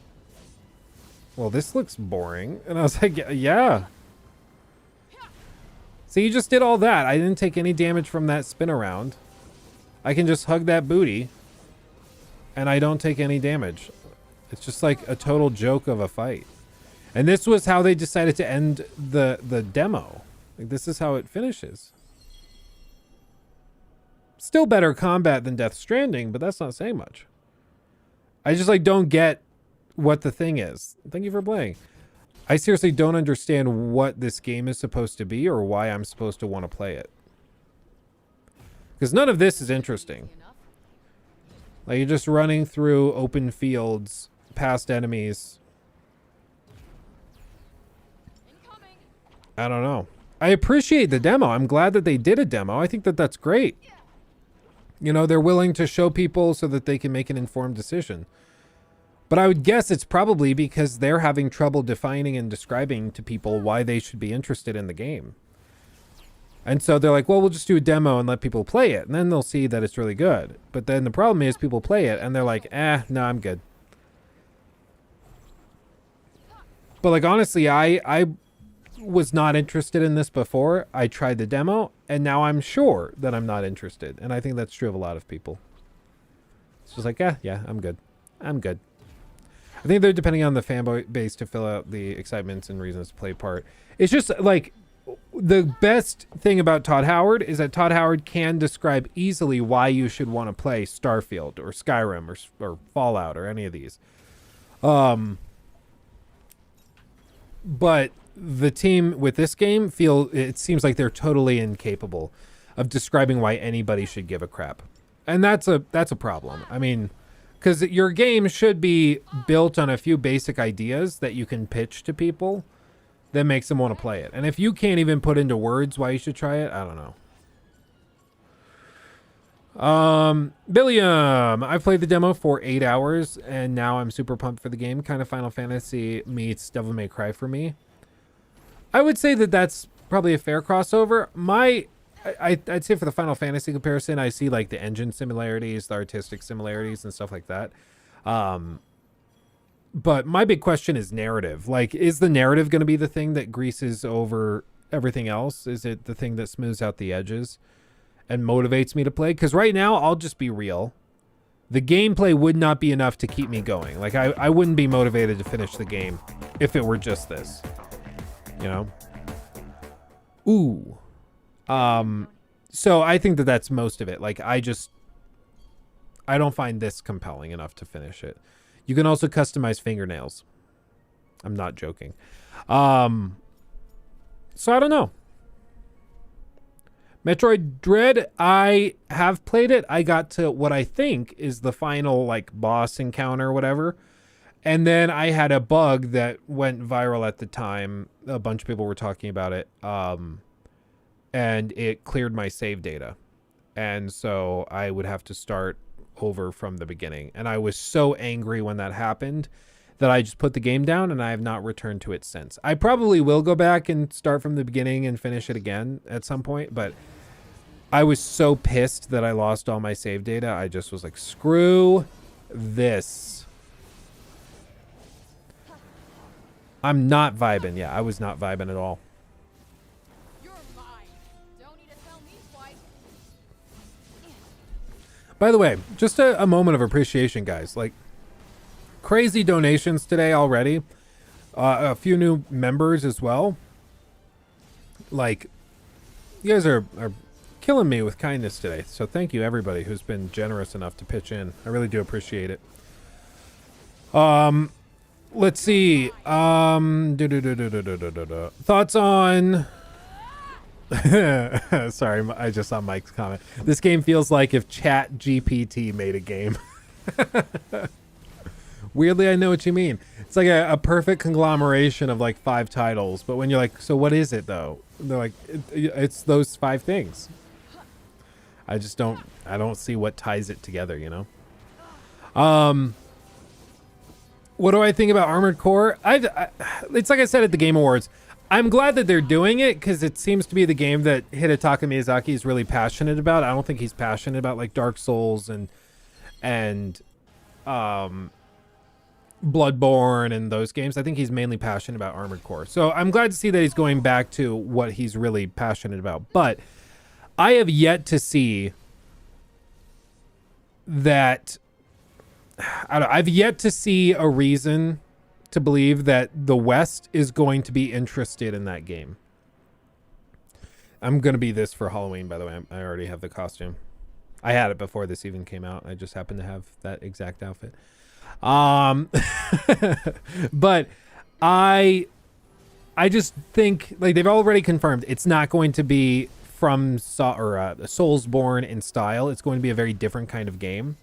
well, this looks boring. And I was like, yeah. So you just did all that. I didn't take any damage from that spin around. I can just hug that booty, and I don't take any damage. It's just like a total joke of a fight. And this was how they decided to end the demo. Like, this is how it finishes. Still better combat than Death Stranding, but that's not saying much. I just like don't get what the thing is. Thank you for playing. I seriously don't understand what this game is supposed to be or why I'm supposed to want to play it. Because none of this is interesting. Like, you're just running through open fields, past enemies. I don't know. I appreciate the demo. I'm glad that they did a demo. I think that that's great. You know, they're willing to show people so that they can make an informed decision. But I would guess it's probably because they're having trouble defining and describing to people why they should be interested in the game. And so they're like, well, we'll just do a demo and let people play it. And then they'll see that it's really good. But then the problem is people play it and they're like, no, I'm good. But like, honestly, I was not interested in this before. I tried the demo and now I'm sure that I'm not interested. And I think that's true of a lot of people. It's just like, yeah, I'm good. I'm good. I think they're depending on the fan base to fill out the excitements and reasons to play part. It's just like the best thing about Todd Howard is that Todd Howard can describe easily why you should want to play Starfield or Skyrim or Fallout or any of these. But the team with this game it seems like they're totally incapable of describing why anybody should give a crap. And that's a problem. I mean, because your game should be built on a few basic ideas that you can pitch to people that makes them want to play it. And if you can't even put into words why you should try it, I don't know. Billiam, I've played the demo for 8 hours and now I'm super pumped for the game. Kind of Final Fantasy meets Devil May Cry for me. I would say that that's probably a fair crossover. I'd say for the Final Fantasy comparison, I see like the engine similarities, the artistic similarities and stuff like that. But my big question is narrative. Like, is the narrative going to be the thing that greases over everything else? Is it the thing that smooths out the edges and motivates me to play? Because right now, I'll just be real. The gameplay would not be enough to keep me going. Like, I wouldn't be motivated to finish the game if it were just this. You know? Ooh. So I think that that's most of it. Like, I don't find this compelling enough to finish it. You can also customize fingernails. I'm not joking. So I don't know. Metroid Dread, I have played it. I got to what I think is the final like boss encounter or whatever. And then I had a bug that went viral at the time. A bunch of people were talking about it. And it cleared my save data. And so I would have to start over from the beginning. And I was so angry when that happened that I just put the game down and I have not returned to it since. I probably will go back and start from the beginning and finish it again at some point, but I was so pissed that I lost all my save data. I just was like, screw this. I'm not vibing. Yeah, I was not vibing at all. By the way, just a moment of appreciation, guys. Like, crazy donations today already. A few new members as well. Like, you guys are killing me with kindness today. So thank you, everybody who's been generous enough to pitch in. I really do appreciate it. Let's see. Thoughts on... Sorry, I just saw Mike's comment. This game feels like if Chat GPT made a game. Weirdly, I know what you mean. It's like a perfect conglomeration of like 5 titles. But when you're like, so what is it though? They're like, it's those 5 things. I don't see what ties it together, you know? What do I think about Armored Core? It's like I said at the Game Awards. I'm glad that they're doing it because it seems to be the game that Hidetaka Miyazaki is really passionate about. I don't think he's passionate about like Dark Souls and Bloodborne and those games. I think he's mainly passionate about Armored Core. So I'm glad to see that he's going back to what he's really passionate about. But I have yet to see that. I've yet to see a reason to believe that the West is going to be interested in that game. I'm going to be this for Halloween, by the way. I already have the costume. I had it before this even came out. I just happened to have that exact outfit. But I I just think like they've already confirmed it's not going to be from Soulsborne in style. It's going to be a very different kind of game.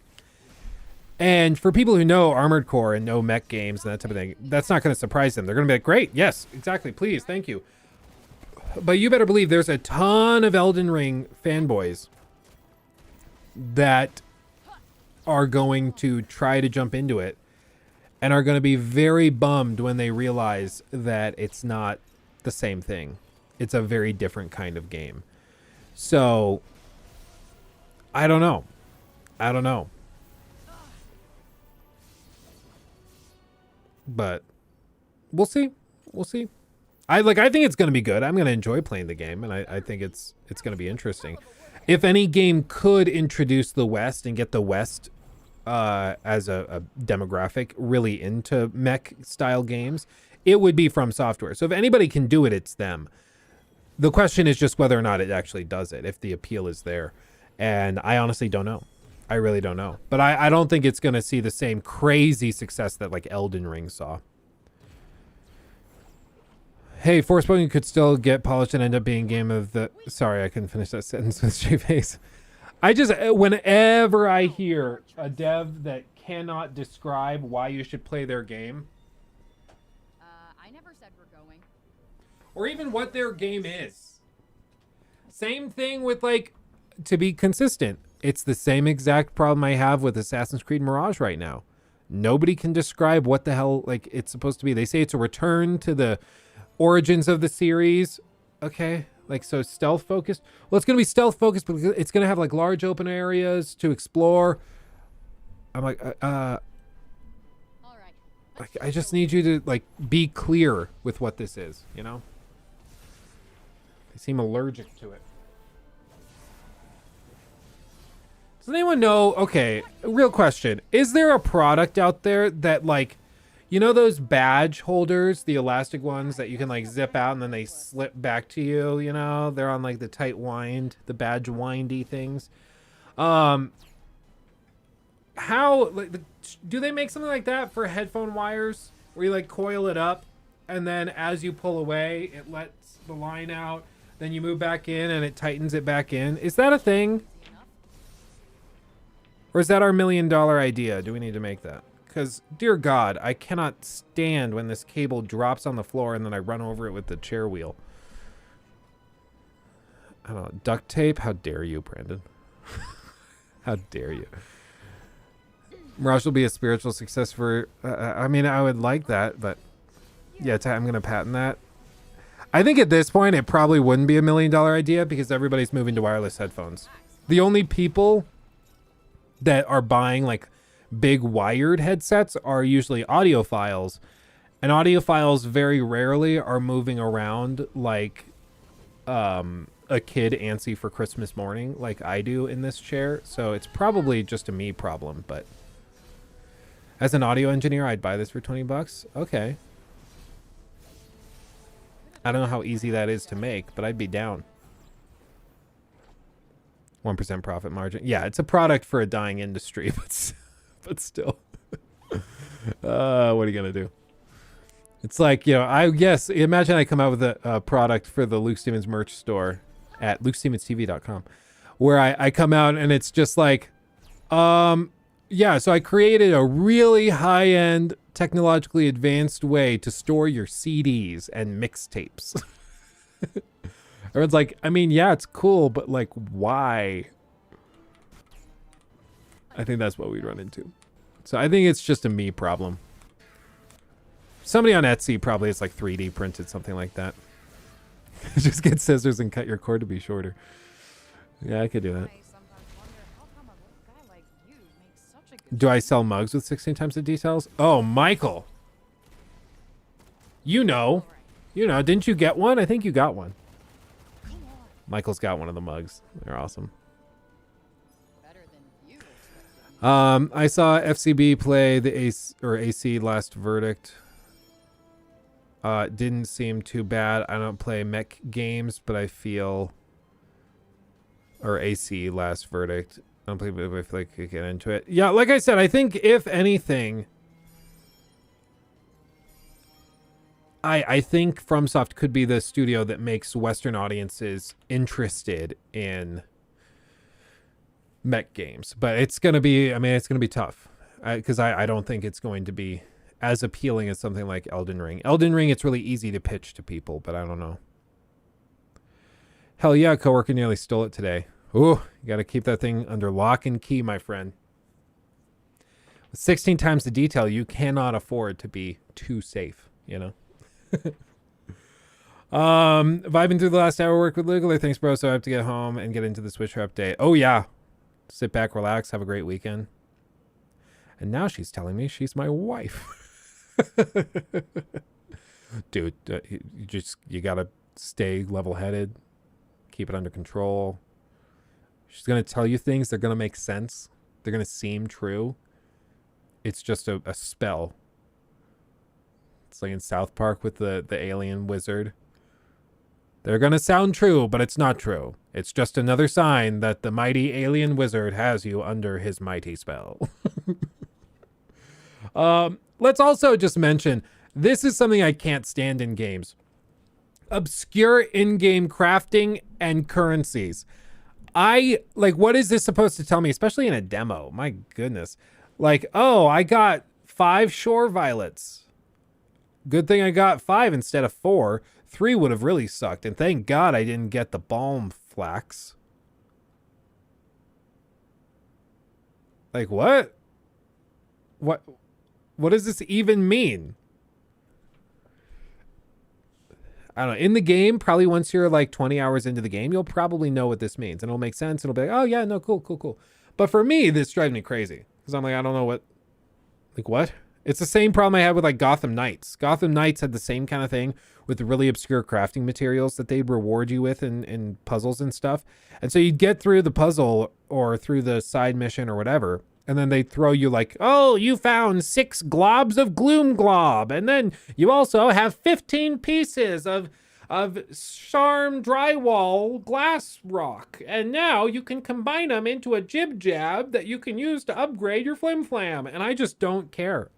And for people who know Armored Core and know mech games and that type of thing, that's not going to surprise them. They're going to be like, great, yes, exactly, please, thank you. But you better believe there's a ton of Elden Ring fanboys that are going to try to jump into it and are going to be very bummed when they realize that it's not the same thing. It's a very different kind of game. So, I don't know. But we'll see. I think it's going to be good. I'm going to enjoy playing the game, and I think it's going to be interesting. If any game could introduce the West and get the West as a demographic really into mech style games, it would be From Software. So if anybody can do it, it's them. The question is just whether or not it actually does it, if the appeal is there. And I honestly don't know. I really don't know. But I don't think it's going to see the same crazy success that like Elden Ring saw. Hey, Forspoken could still get polished and end up being game of the... Sorry, I couldn't finish that sentence with straight face. I just... Whenever I hear a dev that cannot describe why you should play their game... I never said we're going. Or even what their game is. Same thing with, like, to be consistent. It's the same exact problem I have with Assassin's Creed Mirage right now. Nobody can describe what the hell, like, it's supposed to be. They say it's a return to the origins of the series. Okay, like, so stealth focused. Well, it's going to be stealth focused, but it's going to have, like, large open areas to explore. I'm like, All right. like, I just need you to, like, be clear with what this is, you know? They seem allergic to it. Does anyone know, okay, real question. Is there a product out there that, like, you know those badge holders, the elastic ones that you can, like, zip out and then they slip back to you, you know? They're on, like, the tight wind, the badge windy things. How, like, do they make something like that for headphone wires? Where you, like, coil it up and then as you pull away, it lets the line out. Then you move back in and it tightens it back in. Is that a thing? Or is that our $1 million idea? Do we need to make that? Because, dear God, I cannot stand when this cable drops on the floor and then I run over it with the chair wheel. I don't know. Duct tape? How dare you, Brandon? How dare you? Mirage will be a spiritual success for... I mean, I would like that, but... Yeah, I'm going to patent that. I think at this point, it probably wouldn't be $1 million idea because everybody's moving to wireless headphones. The only people that are buying, like, big wired headsets are usually audiophiles, and audiophiles very rarely are moving around like a kid antsy for Christmas morning like I do in this chair. So it's probably just a me problem, but as an audio engineer, I'd buy this for $20. Okay. I don't know how easy that is to make, but I'd be down. 1% profit margin. Yeah, it's a product for a dying industry, but still. What are you going to do? It's like, you know, I guess, imagine I come out with a product for the Luke Stevens merch store at LukeStevensTV.com, where I come out and it's just like, yeah, so I created a really high-end, technologically advanced way to store your CDs and mixtapes. Everyone's like, I mean, yeah, it's cool, but like, why? I think that's what we'd run into. So I think it's just a me problem. Somebody on Etsy probably has like 3D printed something like that. Just get scissors and cut your cord to be shorter. Yeah, I could do that. Do I sell mugs with 16 times the details? Oh, Michael. You know. You know, didn't you get one? I think you got one. Michael's got one of the mugs. They're awesome. I saw FCB play the AC Last Verdict. Didn't seem too bad. I don't play mech games, but I feel... Or AC Last Verdict. I don't play, but I feel like I could get into it. Yeah, like I said, I think if anything... I think FromSoft could be the studio that makes Western audiences interested in mech games, but it's gonna be, I mean, it's gonna be tough because I don't think it's going to be as appealing as something like Elden Ring. Elden Ring, it's really easy to pitch to people, but I don't know. Hell yeah, coworker nearly stole it today. Ooh, you got to keep that thing under lock and key, my friend. With 16 times the detail, you cannot afford to be too safe, you know? Vibing through the last hour work with Legally. Thanks, bro. So I have to get home and get into the Switcher update. Oh, yeah. Sit back, relax, have a great weekend. And now she's telling me she's my wife. Dude, you gotta stay level-headed. Keep it under control. She's gonna tell you things. They're gonna make sense. They're gonna seem true. It's just a spell. It's like in South Park with the alien wizard. They're gonna sound true, but it's not true. It's just another sign that the mighty alien wizard has you under his mighty spell. Let's also just mention, this is something I can't stand in games. Obscure in-game crafting and currencies. What is this supposed to tell me? Especially in a demo. My goodness. Like, oh, I got 5 shore violets. Good thing I got 5 instead of 4. 3 would have really sucked. And thank God I didn't get the balm flax. Like, what? What does this even mean? I don't know. In the game, probably once you're like 20 hours into the game, you'll probably know what this means. And it'll make sense. It'll be like, oh, yeah, no, cool. But for me, this drives me crazy. Because I'm like, I don't know what. Like, what? It's the same problem I had with like Gotham Knights. Gotham Knights had the same kind of thing with the really obscure crafting materials that they'd reward you with in puzzles and stuff. And so you'd get through the puzzle or through the side mission or whatever. And then they throw you like, oh, you found 6 globs of Gloom Glob. And then you also have 15 pieces of Charm Drywall Glass Rock. And now you can combine them into a Jib Jab that you can use to upgrade your Flim Flam. And I just don't care.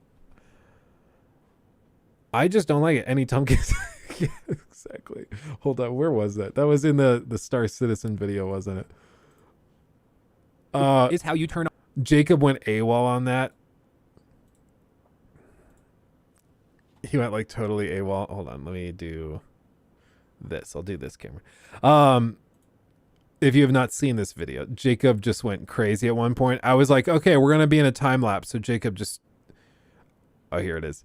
I just don't like it. Any Tumpkins. Yeah, exactly. Hold on. Where was that? That was in the Star Citizen video, wasn't it? Is how you turn on. Jacob went AWOL on that. He went like totally AWOL. Hold on, let me do this. I'll do this camera. If you have not seen this video, Jacob just went crazy at one point. I was like, okay, we're gonna be in a time lapse. So Jacob just, oh, here it is.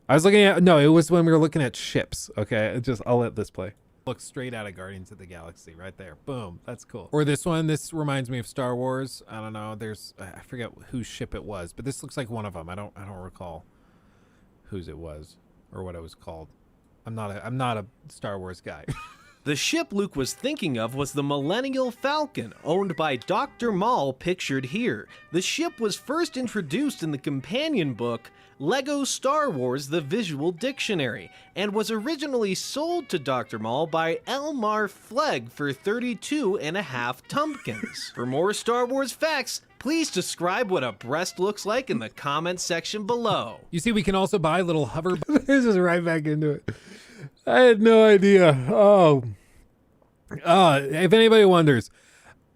I was looking at, no, it was when we were looking at ships. Okay, I'll let this play. Look straight out of Guardians of the Galaxy right there. Boom. That's cool. Or this one. This reminds me of Star Wars. I don't know. I forget whose ship it was, but this looks like one of them. I don't recall whose it was or what it was called. I'm not a Star Wars guy. The ship Luke was thinking of was the Millennial Falcon, owned by Dr. Maul, pictured here. The ship was first introduced in the companion book, Lego Star Wars: The Visual Dictionary, and was originally sold to Dr. Maul by Elmar Flegg for 32.5 Tumpkins. For more Star Wars facts, please describe what a breast looks like in the comments section below. You see, we can also buy little hover. This is right back into it. I had no idea. If anybody wonders,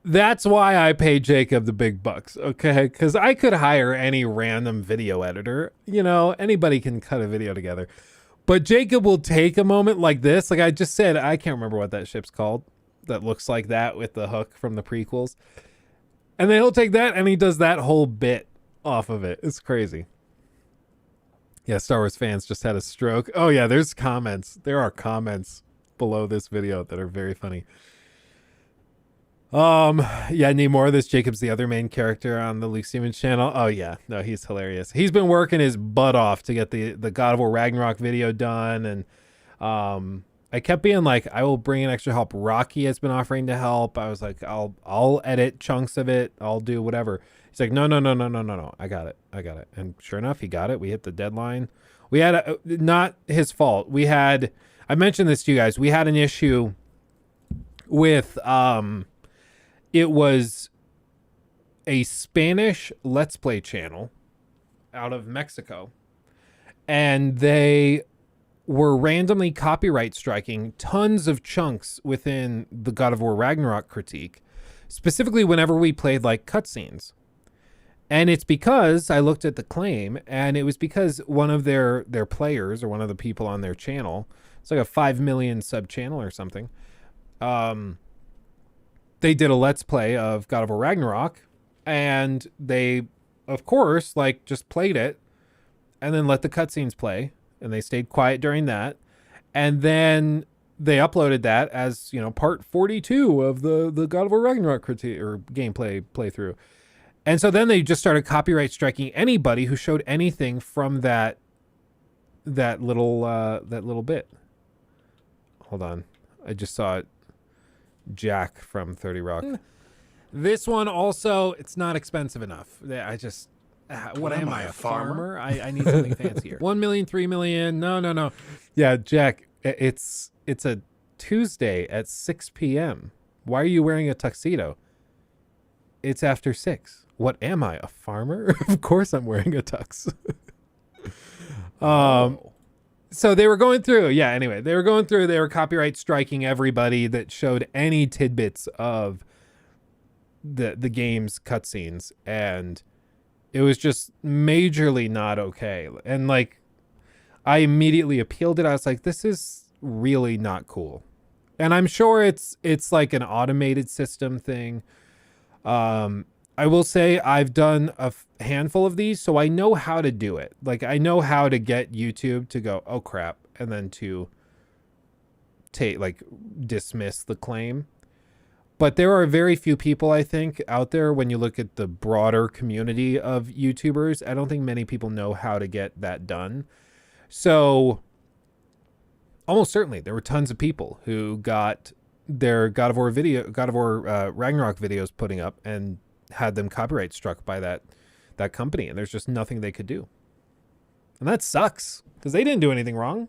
that's why I pay Jacob the big bucks, okay? Because I could hire any random video editor. You know, anybody can cut a video together. But Jacob will take a moment like this. Like I just said, I can't remember what that ship's called that looks like that with the hook from the prequels. And then he'll take that and he does that whole bit off of it. It's crazy. Yeah, Star Wars fans just had a stroke. Oh yeah, there's comments. There are comments below this video that are very funny. Yeah, need more of this. Jacob's the other main character on the Luke Siemens channel. Oh yeah, no, he's hilarious. He's been working his butt off to get the God of War Ragnarok video done, and I kept being like, I will bring in extra help. Rocky has been offering to help. I was like, I'll edit chunks of it. I'll do whatever. He's like, no. I got it. And sure enough, he got it. We hit the deadline. We had not his fault. I mentioned this to you guys. We had an issue with, it was a Spanish Let's Play channel out of Mexico. And they were randomly copyright striking tons of chunks within the God of War Ragnarok critique, specifically whenever we played like cutscenes. And it's because I looked at the claim, and it was because one of their players, or one of the people on their channel, it's like a 5 million sub channel or something, they did a Let's Play of God of War Ragnarok, and they, of course, like just played it and then let the cutscenes play, and they stayed quiet during that. And then they uploaded that as, you know, part 42 of the God of War Ragnarok critique or gameplay playthrough. And so then they just started copyright striking anybody who showed anything from that little bit. Hold on. I just saw it. Jack from 30 Rock. This one also, it's not expensive enough. I just, what am I, a farmer? I need something fancier. 1 million, 3 million. No. Yeah, Jack, it's a Tuesday at 6 p.m. Why are you wearing a tuxedo? It's after 6. What am I, a farmer? Of course I'm wearing a tux. So they were going through, they were copyright striking everybody that showed any tidbits of the game's cutscenes, and it was just majorly not okay. And like, I immediately appealed it. I was like, this is really not cool. And I'm sure it's like an automated system thing. I will say I've done a handful of these, so I know how to do it. Like, I know how to get YouTube to go, oh crap, and then to dismiss the claim. But there are very few people, I think, out there when you look at the broader community of YouTubers. I don't think many people know how to get that done. So almost certainly there were tons of people who got their God of War Ragnarok videos putting up and had them copyright struck by that company, and there's just nothing they could do. And that sucks, because they didn't do anything wrong.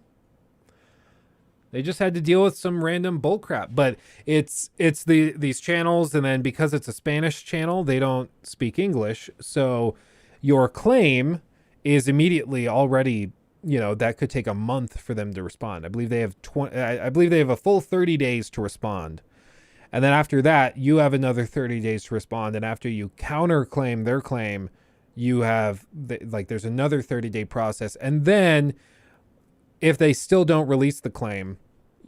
They just had to deal with some random bullcrap. But it's these channels, and then because it's a Spanish channel, they don't speak English, so your claim is immediately already, you know, that could take a month for them to respond. I believe they have a full 30 days to respond. And then after that, you have another 30 days to respond. And after you counterclaim their claim, you have, there's another 30-day process. And then if they still don't release the claim,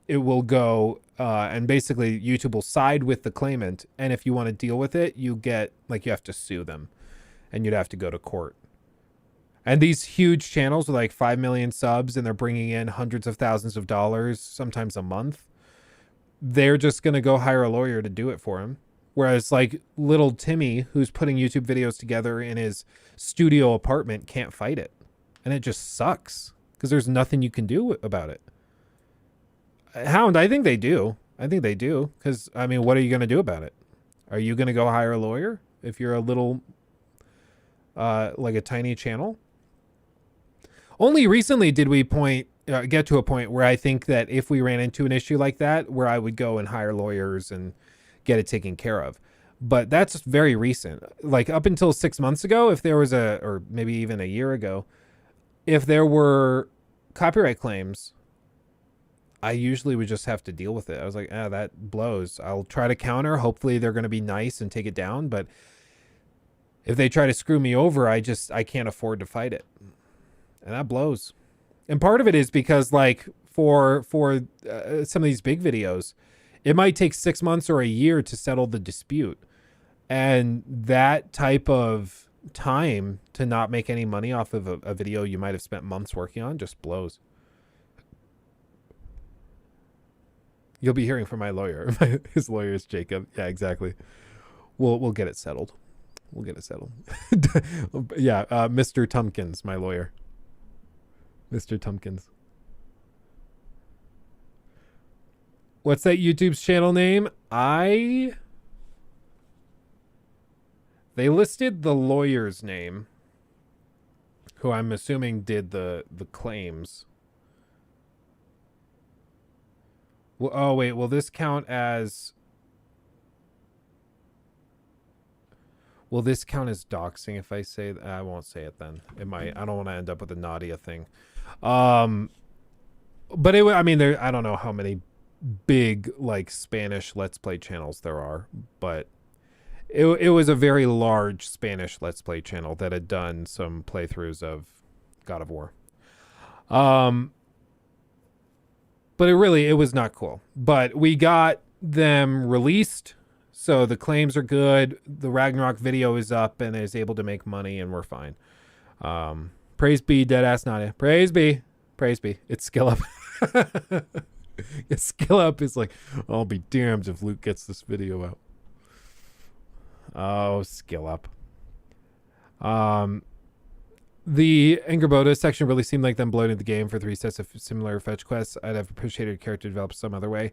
it will go, and basically YouTube will side with the claimant. And if you want to deal with it, you have to sue them. And you'd have to go to court. And these huge channels with like 5 million subs, and they're bringing in hundreds of thousands of dollars, sometimes a month, they're just going to go hire a lawyer to do it for him. Whereas like little Timmy, who's putting YouTube videos together in his studio apartment, can't fight it. And it just sucks because there's nothing you can do about it. Hound, I think they do. Because, I mean, what are you going to do about it? Are you going to go hire a lawyer if you're a little, like a tiny channel? Only recently did we get to a point where I think that if we ran into an issue like that, where I would go and hire lawyers and get it taken care of. But that's very recent. Like up until 6 months ago, if there was or maybe even a year ago, if there were copyright claims, I usually would just have to deal with it. I was like, that blows. I'll try to counter. Hopefully they're going to be nice and take it down. But if they try to screw me over, I can't afford to fight it. And that blows. And part of it is because like for some of these big videos, it might take 6 months or a year to settle the dispute. And that type of time to not make any money off of a video you might have spent months working on just blows. You'll be hearing from my lawyer. His lawyer is Jacob. Yeah, exactly. We'll get it settled. Yeah, Mr. Tumpkins, my lawyer. Mr. Tumpkins. What's that YouTube's channel name? They listed the lawyer's name, who I'm assuming did the claims. Well, oh wait, will this count as... Will this count as doxing if I say I won't say it then. It might. I don't want to end up with a Nadia thing. but I mean, I don't know how many big like Spanish Let's Play channels there are, but it was a very large Spanish Let's Play channel that had done some playthroughs of God of War. But it was not cool. But we got them released, so the claims are good. The Ragnarok video is up and is able to make money, and we're fine. Praise be, Deadass Nadia. Praise be. It's Skill Up. Skill Up is like, I'll be damned if Luke gets this video out. Oh, Skill Up. The Angerboda section really seemed like them bloating the game for 3 sets of similar fetch quests. I'd have appreciated character developed some other way.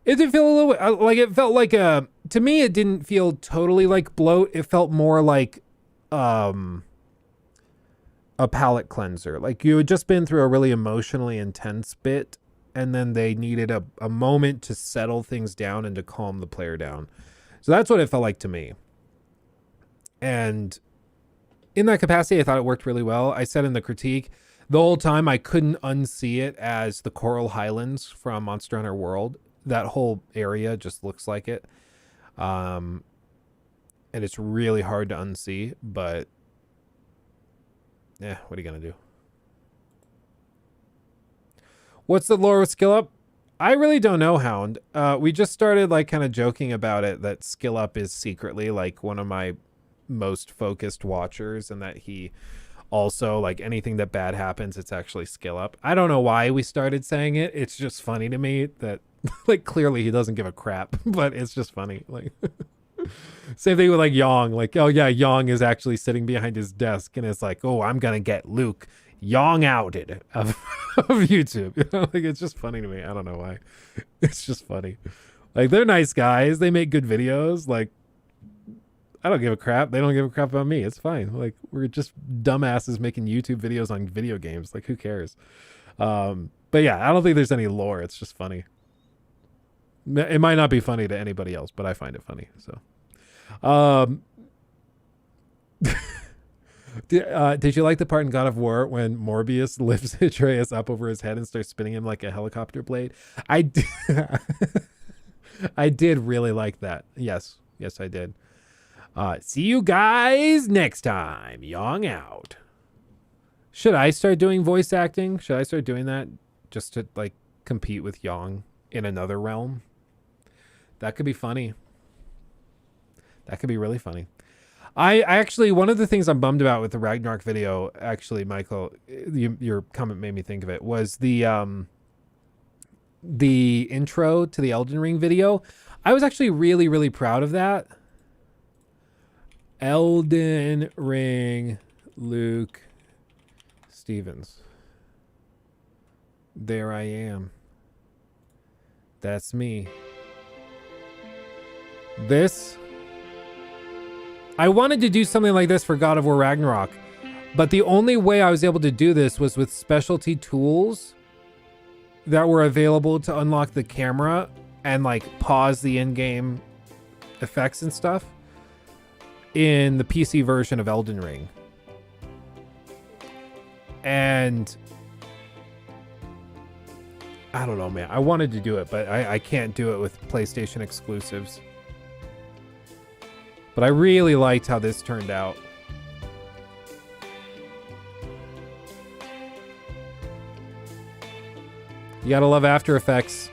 It did feel a little like it felt like to me it didn't feel totally like bloat. It felt more like a palate cleanser. Like you had just been through a really emotionally intense bit, and then they needed a moment to settle things down and to calm the player down. So that's what it felt like to me. And in that capacity, I thought it worked really well. I said in the critique, the whole time I couldn't unsee it as the Coral Highlands from Monster Hunter World. That whole area just looks like it. And it's really hard to unsee, but yeah, what are you going to do? What's the lore with Skill Up? I really don't know, Hound. We just started like kind of joking about it, that Skill Up is secretly like one of my most focused watchers, and that he also, like, anything that bad happens, it's actually Skill Up. I don't know why we started saying it. It's just funny to me that like clearly he doesn't give a crap, but it's just funny. Like same thing with like Yong, like, oh yeah, Yong is actually sitting behind his desk and it's like, oh, I'm gonna get Luke Yong outed of YouTube. You know, like, it's just funny to me. I don't know why. It's just funny. Like, they're nice guys, they make good videos. Like, I don't give a crap. They don't give a crap about me. It's fine. Like, we're just dumbasses making YouTube videos on video games. Like, who cares? But yeah, I don't think there's any lore. It's just funny. It might not be funny to anybody else, but I find it funny. So, did you like the part in God of War when Morbius lifts Atreus up over his head and starts spinning him like a helicopter blade? I did really like that. Yes, I did. See you guys next time. Yong out. Should I start doing voice acting? Should I start doing that just to like compete with Yong in another realm? That could be funny. That could be really funny. I actually, one of the things I'm bummed about with the Ragnarok video, actually, Michael, your comment made me think of it, was the intro to the Elden Ring video. I was actually really, really proud of that. Elden Ring, Luke Stevens. There I am. That's me. I wanted to do something like this for God of War Ragnarok, but the only way I was able to do this was with specialty tools that were available to unlock the camera and like pause the in-game effects and stuff in the PC version of Elden Ring. And I don't know, man. I wanted to do it, but I can't do it with PlayStation exclusives. But I really liked how this turned out. You gotta love After Effects.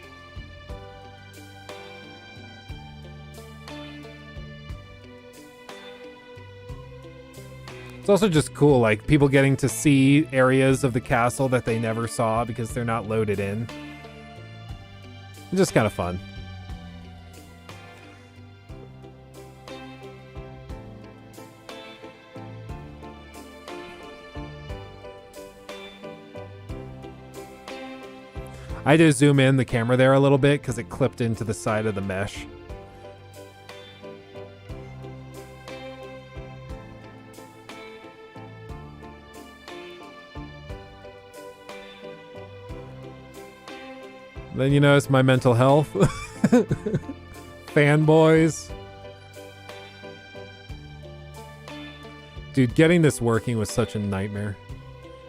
It's also just cool, like, people getting to see areas of the castle that they never saw because they're not loaded in. It's just kind of fun. I had to zoom in the camera there a little bit because it clipped into the side of the mesh. Then you notice my mental health. Fanboys. Dude, getting this working was such a nightmare.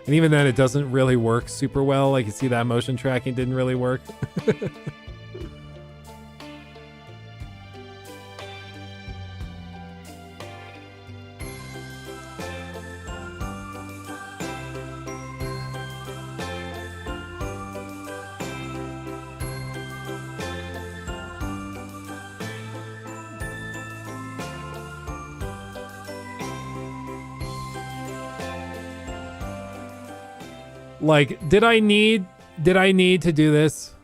And even then, it doesn't really work super well. Like, you see that motion tracking didn't really work. Like, did I need to do this?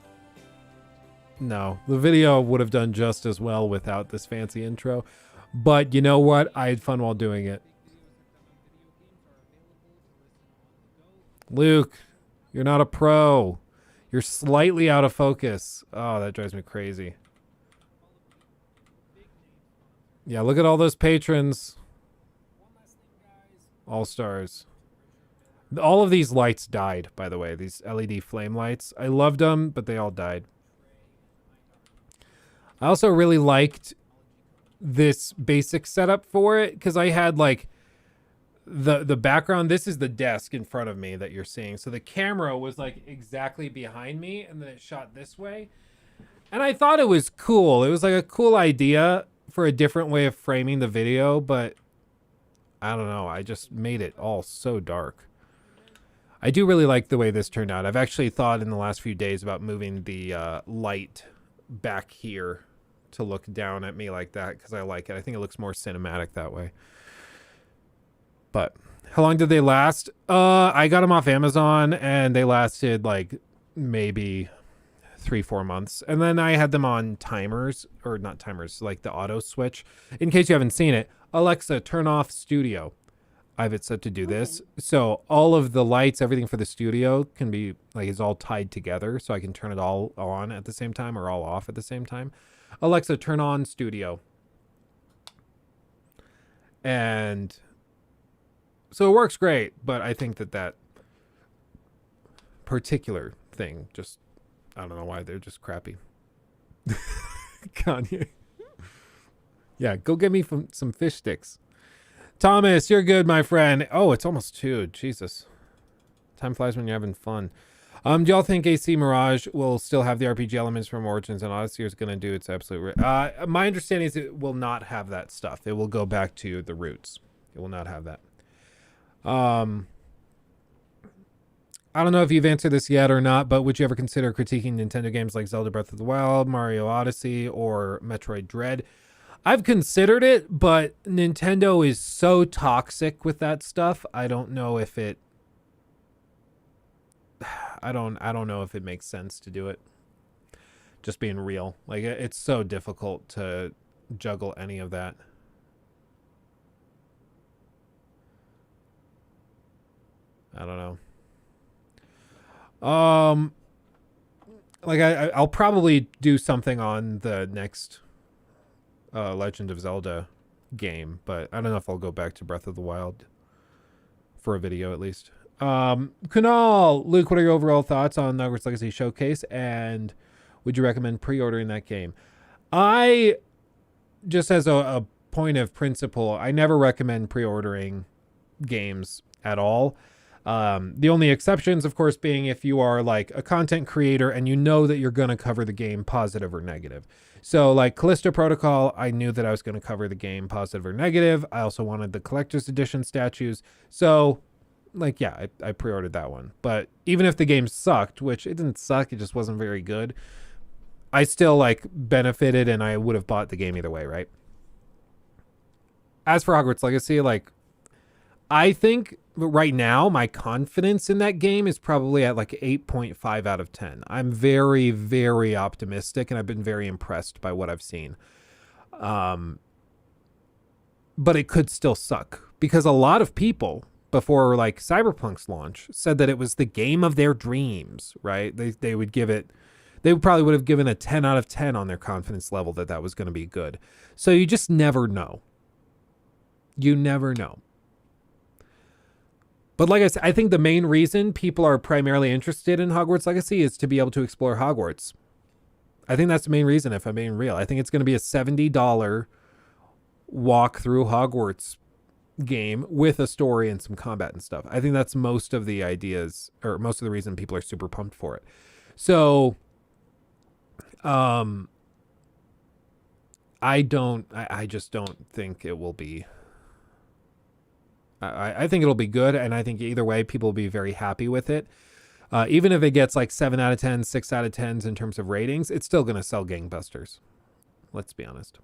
No, the video would have done just as well without this fancy intro. But you know what? I had fun while doing it. Luke, you're not a pro. You're slightly out of focus. Oh, that drives me crazy. Yeah, look at all those patrons. All stars. All of these lights died, by the way. These LED flame lights. I loved them, but they all died. I also really liked this basic setup for it because I had like the background. This is the desk in front of me that you're seeing. So the camera was like exactly behind me and then it shot this way. And I thought it was cool. It was like a cool idea for a different way of framing the video, but I don't know. I just made it all so dark. I do really like the way this turned out. I've actually thought in the last few days about moving the light back here to look down at me like that because I like it. I think it looks more cinematic that way. But how long did they last? I got them off Amazon and they lasted like maybe 3-4 months. And then I had them on timers, or not timers, like the auto switch. In case you haven't seen it, Alexa, turn off studio. I have it set to do this. So all of the lights, everything for the studio can be like, is all tied together. So I can turn it all on at the same time or all off at the same time. Alexa, turn on studio. And so it works great, but I think that particular thing just, I don't know why they're just crappy. Kanye. Yeah, go get me some fish sticks. Thomas, you're good, my friend. Oh, it's almost 2. Jesus. Time flies when you're having fun. Do y'all think AC Mirage will still have the RPG elements from Origins and Odyssey, or is going to do its absolute... my understanding is it will not have that stuff. It will go back to the roots. It will not have that. I don't know if you've answered this yet or not, but would you ever consider critiquing Nintendo games like Zelda Breath of the Wild, Mario Odyssey, or Metroid Dread? I've considered it, but Nintendo is so toxic with that stuff. I don't know if it I don't know if it makes sense to do it. Just being real. Like, it's so difficult to juggle any of that. I don't know. Like I'll probably do something on the next Legend of Zelda game, but I don't know if I'll go back to Breath of the Wild for a video at least. Kunal, Luke, what are your overall thoughts on Hogwarts Legacy Showcase, and would you recommend pre-ordering that game? I, just as a point of principle, I never recommend pre-ordering games at all. The only exceptions, of course, being if you are like a content creator and you know that you're going to cover the game positive or negative. So like Callisto Protocol, I knew that I was going to cover the game positive or negative. I also wanted the collector's edition statues. So like, yeah, I pre-ordered that one. But even if the game sucked, which it didn't suck, it just wasn't very good, I still like benefited and I would have bought the game either way, right? As for Hogwarts Legacy, like, I think right now my confidence in that game is probably at like 8.5 out of 10. I'm very, very optimistic and I've been very impressed by what I've seen. But it could still suck because a lot of people before like Cyberpunk's launch said that it was the game of their dreams, right? They would give it, they probably would have given a 10 out of 10 on their confidence level that was going to be good. So you just never know. You never know. But like I said, I think the main reason people are primarily interested in Hogwarts Legacy is to be able to explore Hogwarts. I think that's the main reason, if I'm being real. I think it's going to be a $70 walk through Hogwarts game with a story and some combat and stuff. I think that's most of the ideas, or most of the reason people are super pumped for it. So, I just don't think it will be. I think it'll be good, and I think either way, people will be very happy with it. Even if it gets like 7 out of 10, 6 out of 10s in terms of ratings, it's still going to sell gangbusters. Let's be honest.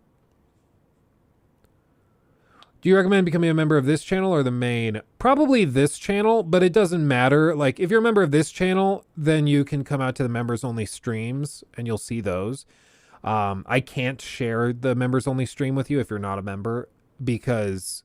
Do you recommend becoming a member of this channel or the main? Probably this channel, but it doesn't matter. Like, if you're a member of this channel, then you can come out to the members only streams and you'll see those. I can't share the members only stream with you if you're not a member because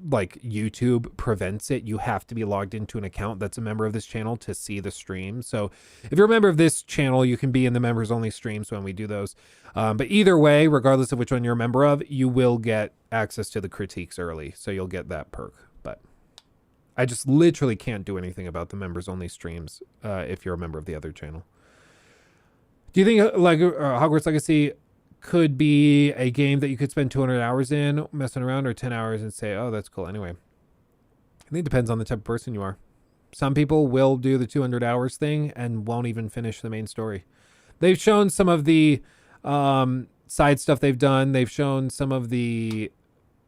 like YouTube prevents it. You have to be logged into an account that's a member of this channel to see the stream. So if you're a member of this channel, you can be in the members only streams when we do those. But either way, regardless of which one you're a member of, you will get access to the critiques early. So you'll get that perk. But I just literally can't do anything about the members only streams if you're a member of the other channel. Do you think like Hogwarts Legacy could be a game that you could spend 200 hours in messing around, or 10 hours and say, oh, that's cool anyway? I think it depends on the type of person you are. Some people will do the 200 hours thing and won't even finish the main story. They've shown some of the side stuff they've done. They've shown some of the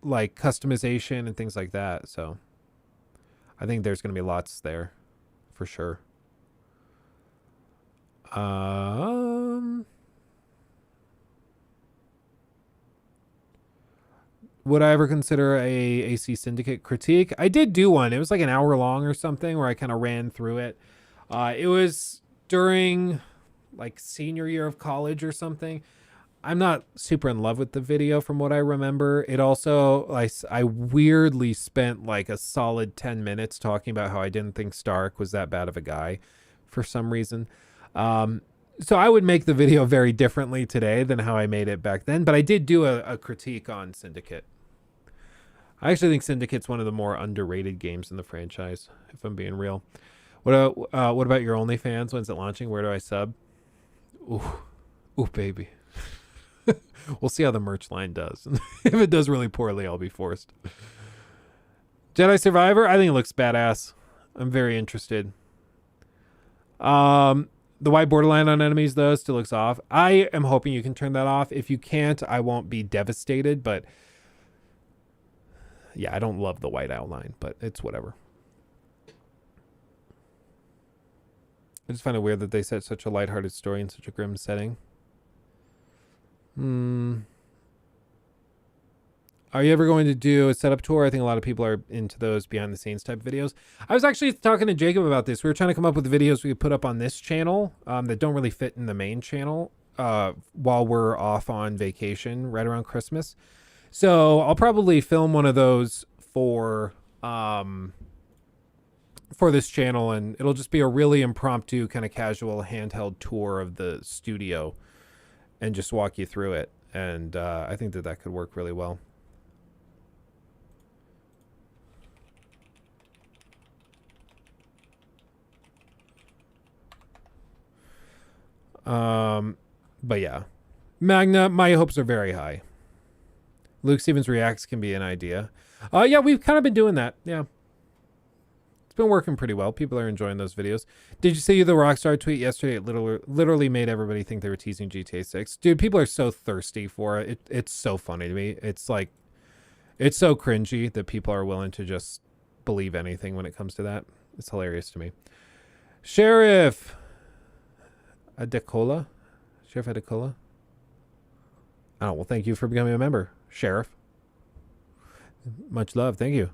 like customization and things like that. So I think there's going to be lots there for sure. Would I ever consider a AC Syndicate critique? I did do one. It was like an hour long or something where I kind of ran through it. It was during like senior year of college or something. I'm not super in love with the video from what I remember. It also, I weirdly spent like a solid 10 minutes talking about how I didn't think Stark was that bad of a guy for some reason. So I would make the video very differently today than how I made it back then. But I did do a critique on Syndicate. I actually think Syndicate's one of the more underrated games in the franchise, if I'm being real. What about your OnlyFans? When's it launching? Where do I sub? Ooh, baby. We'll see how the merch line does. If it does really poorly, I'll be forced. Jedi Survivor? I think it looks badass. I'm very interested. The white borderline on enemies, though, still looks off. I am hoping you can turn that off. If you can't, I won't be devastated, but yeah, I don't love the white outline, but it's whatever. I just find it weird that they set such a lighthearted story in such a grim setting. Are you ever going to do a setup tour? I think a lot of people are into those behind the scenes type videos. I was actually talking to Jacob about this. We were trying to come up with videos we could put up on this channel that don't really fit in the main channel while we're off on vacation right around Christmas. So I'll probably film one of those for this channel, and it'll just be a really impromptu kind of casual handheld tour of the studio and just walk you through it. And I think that could work really well. But yeah, Magna, my hopes are very high. Luke Stevens Reacts can be an idea. Yeah, we've kind of been doing that. Yeah. It's been working pretty well. People are enjoying those videos. Did you see the Rockstar tweet yesterday? It literally made everybody think they were teasing GTA 6. Dude, people are so thirsty for it. It's so funny to me. It's like, it's so cringy that people are willing to just believe anything when it comes to that. It's hilarious to me. Sheriff Adekola? Sheriff Adekola? Oh, well, thank you for becoming a member, Sheriff. Much love. Thank you.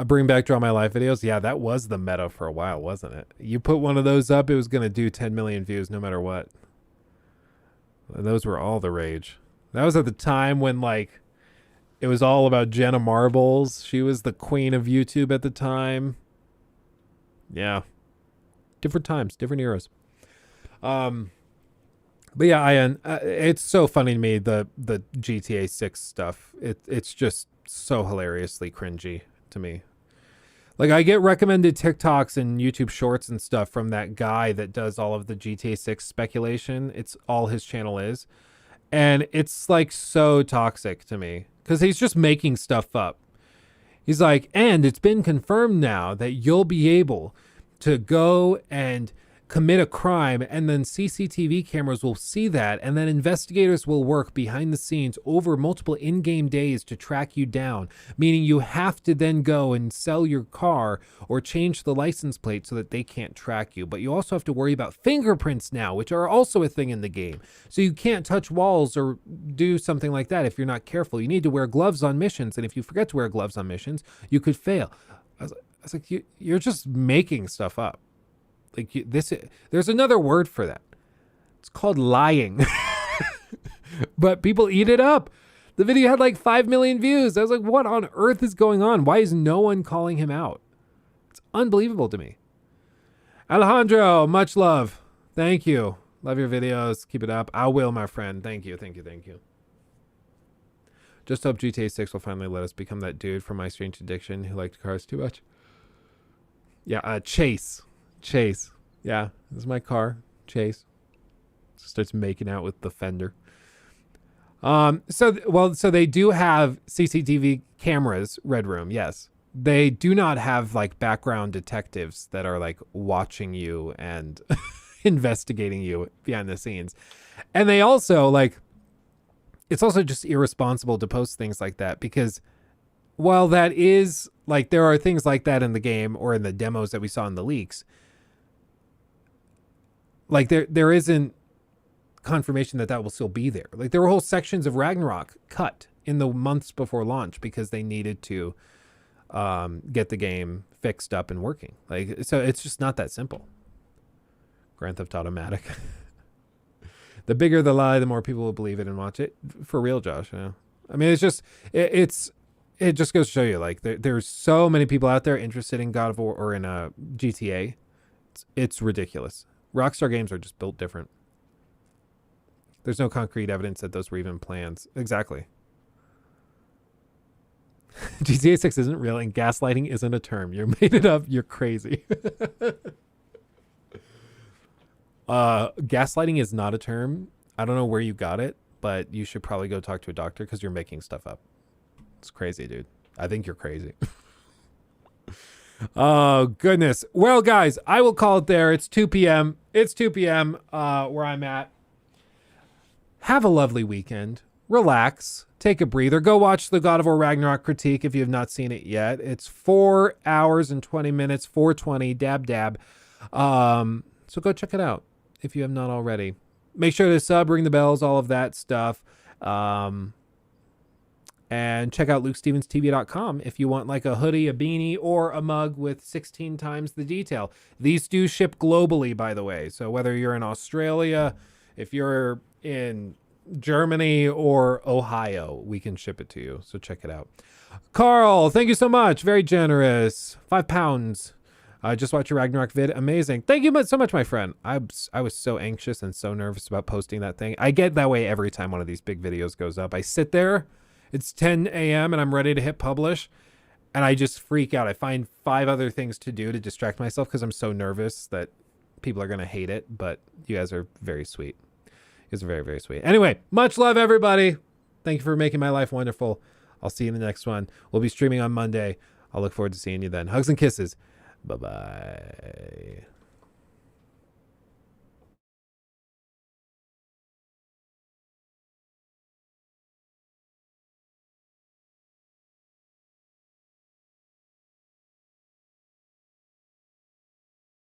Bring back Draw My Life videos. Yeah, that was the meta for a while, wasn't it? You put one of those up, it was going to do 10 million views no matter what. Those were all the rage. That was at the time when, like, it was all about Jenna Marbles. She was the queen of YouTube at the time. Yeah. Different times, different eras. But yeah, it's so funny to me, the GTA 6 stuff. It's just so hilariously cringy to me. Like, I get recommended TikToks and YouTube shorts and stuff from that guy that does all of the GTA 6 speculation. It's all his channel is. And it's like so toxic to me because he's just making stuff up. He's like, and it's been confirmed now that you'll be able to go and commit a crime, and then CCTV cameras will see that, and then investigators will work behind the scenes over multiple in-game days to track you down, meaning you have to then go and sell your car or change the license plate so that they can't track you. But you also have to worry about fingerprints now, which are also a thing in the game. So you can't touch walls or do something like that if you're not careful. You need to wear gloves on missions, and if you forget to wear gloves on missions, you could fail. I was like, you're just making stuff up. Like there's another word for that. It's called lying. But people eat it up. The video had like 5 million views. I was like, what on earth is going on? Why is no one calling him out? It's unbelievable to me. Alejandro, much love. Thank you. Love your videos. Keep it up. I will, my friend. Thank you. Thank you. Thank you. Just hope GTA 6 will finally let us become that dude from My Strange Addiction who liked cars too much. Yeah, Chase. Yeah, this is my car. Chase starts making out with the fender. So they do have CCTV cameras, Red Room. Yes, they do not have like background detectives that are like watching you and investigating you behind the scenes. And they also like, it's also just irresponsible to post things like that, because while that is like, there are things like that in the game or in the demos that we saw in the leaks, like there isn't confirmation that will still be there. Like there were whole sections of Ragnarok cut in the months before launch because they needed to get the game fixed up and working. Like, so it's just not that simple. Grand Theft Automatic. The bigger the lie, the more people will believe it and watch it. For real, Josh. Yeah. I mean, it's just it just goes to show you, like there's so many people out there interested in God of War or in GTA. It's ridiculous. Rockstar games are just built different. There's no concrete evidence that those were even plans. Exactly. GTA 6 isn't real and gaslighting isn't a term. You made it up. You're crazy. Gaslighting is not a term. I don't know where you got it, but you should probably go talk to a doctor because you're making stuff up. It's crazy, dude. I think you're crazy. Oh, goodness. Well, guys, I will call it there. It's 2 p.m. It's 2 p.m. Where I'm at. Have a lovely weekend. Relax. Take a breather. Go watch the God of War Ragnarok critique if you have not seen it yet. It's 4 hours and 20 minutes, 420, dab. So go check it out if you have not already. Make sure to sub, ring the bells, all of that stuff. And check out LukeStevensTV.com if you want like a hoodie, a beanie, or a mug with 16 times the detail. These do ship globally, by the way. So whether you're in Australia, if you're in Germany or Ohio, we can ship it to you. So check it out. Carl, thank you so much. Very generous. £5. Just watch your Ragnarok vid. Amazing. Thank you so much, my friend. I was so anxious and so nervous about posting that thing. I get that way every time one of these big videos goes up. I sit there. It's 10 a.m. and I'm ready to hit publish, and I just freak out. I find 5 other things to do to distract myself because I'm so nervous that people are going to hate it, but you guys are very sweet. You guys are very, very sweet. Anyway, much love, everybody. Thank you for making my life wonderful. I'll see you in the next one. We'll be streaming on Monday. I'll look forward to seeing you then. Hugs and kisses. Bye-bye.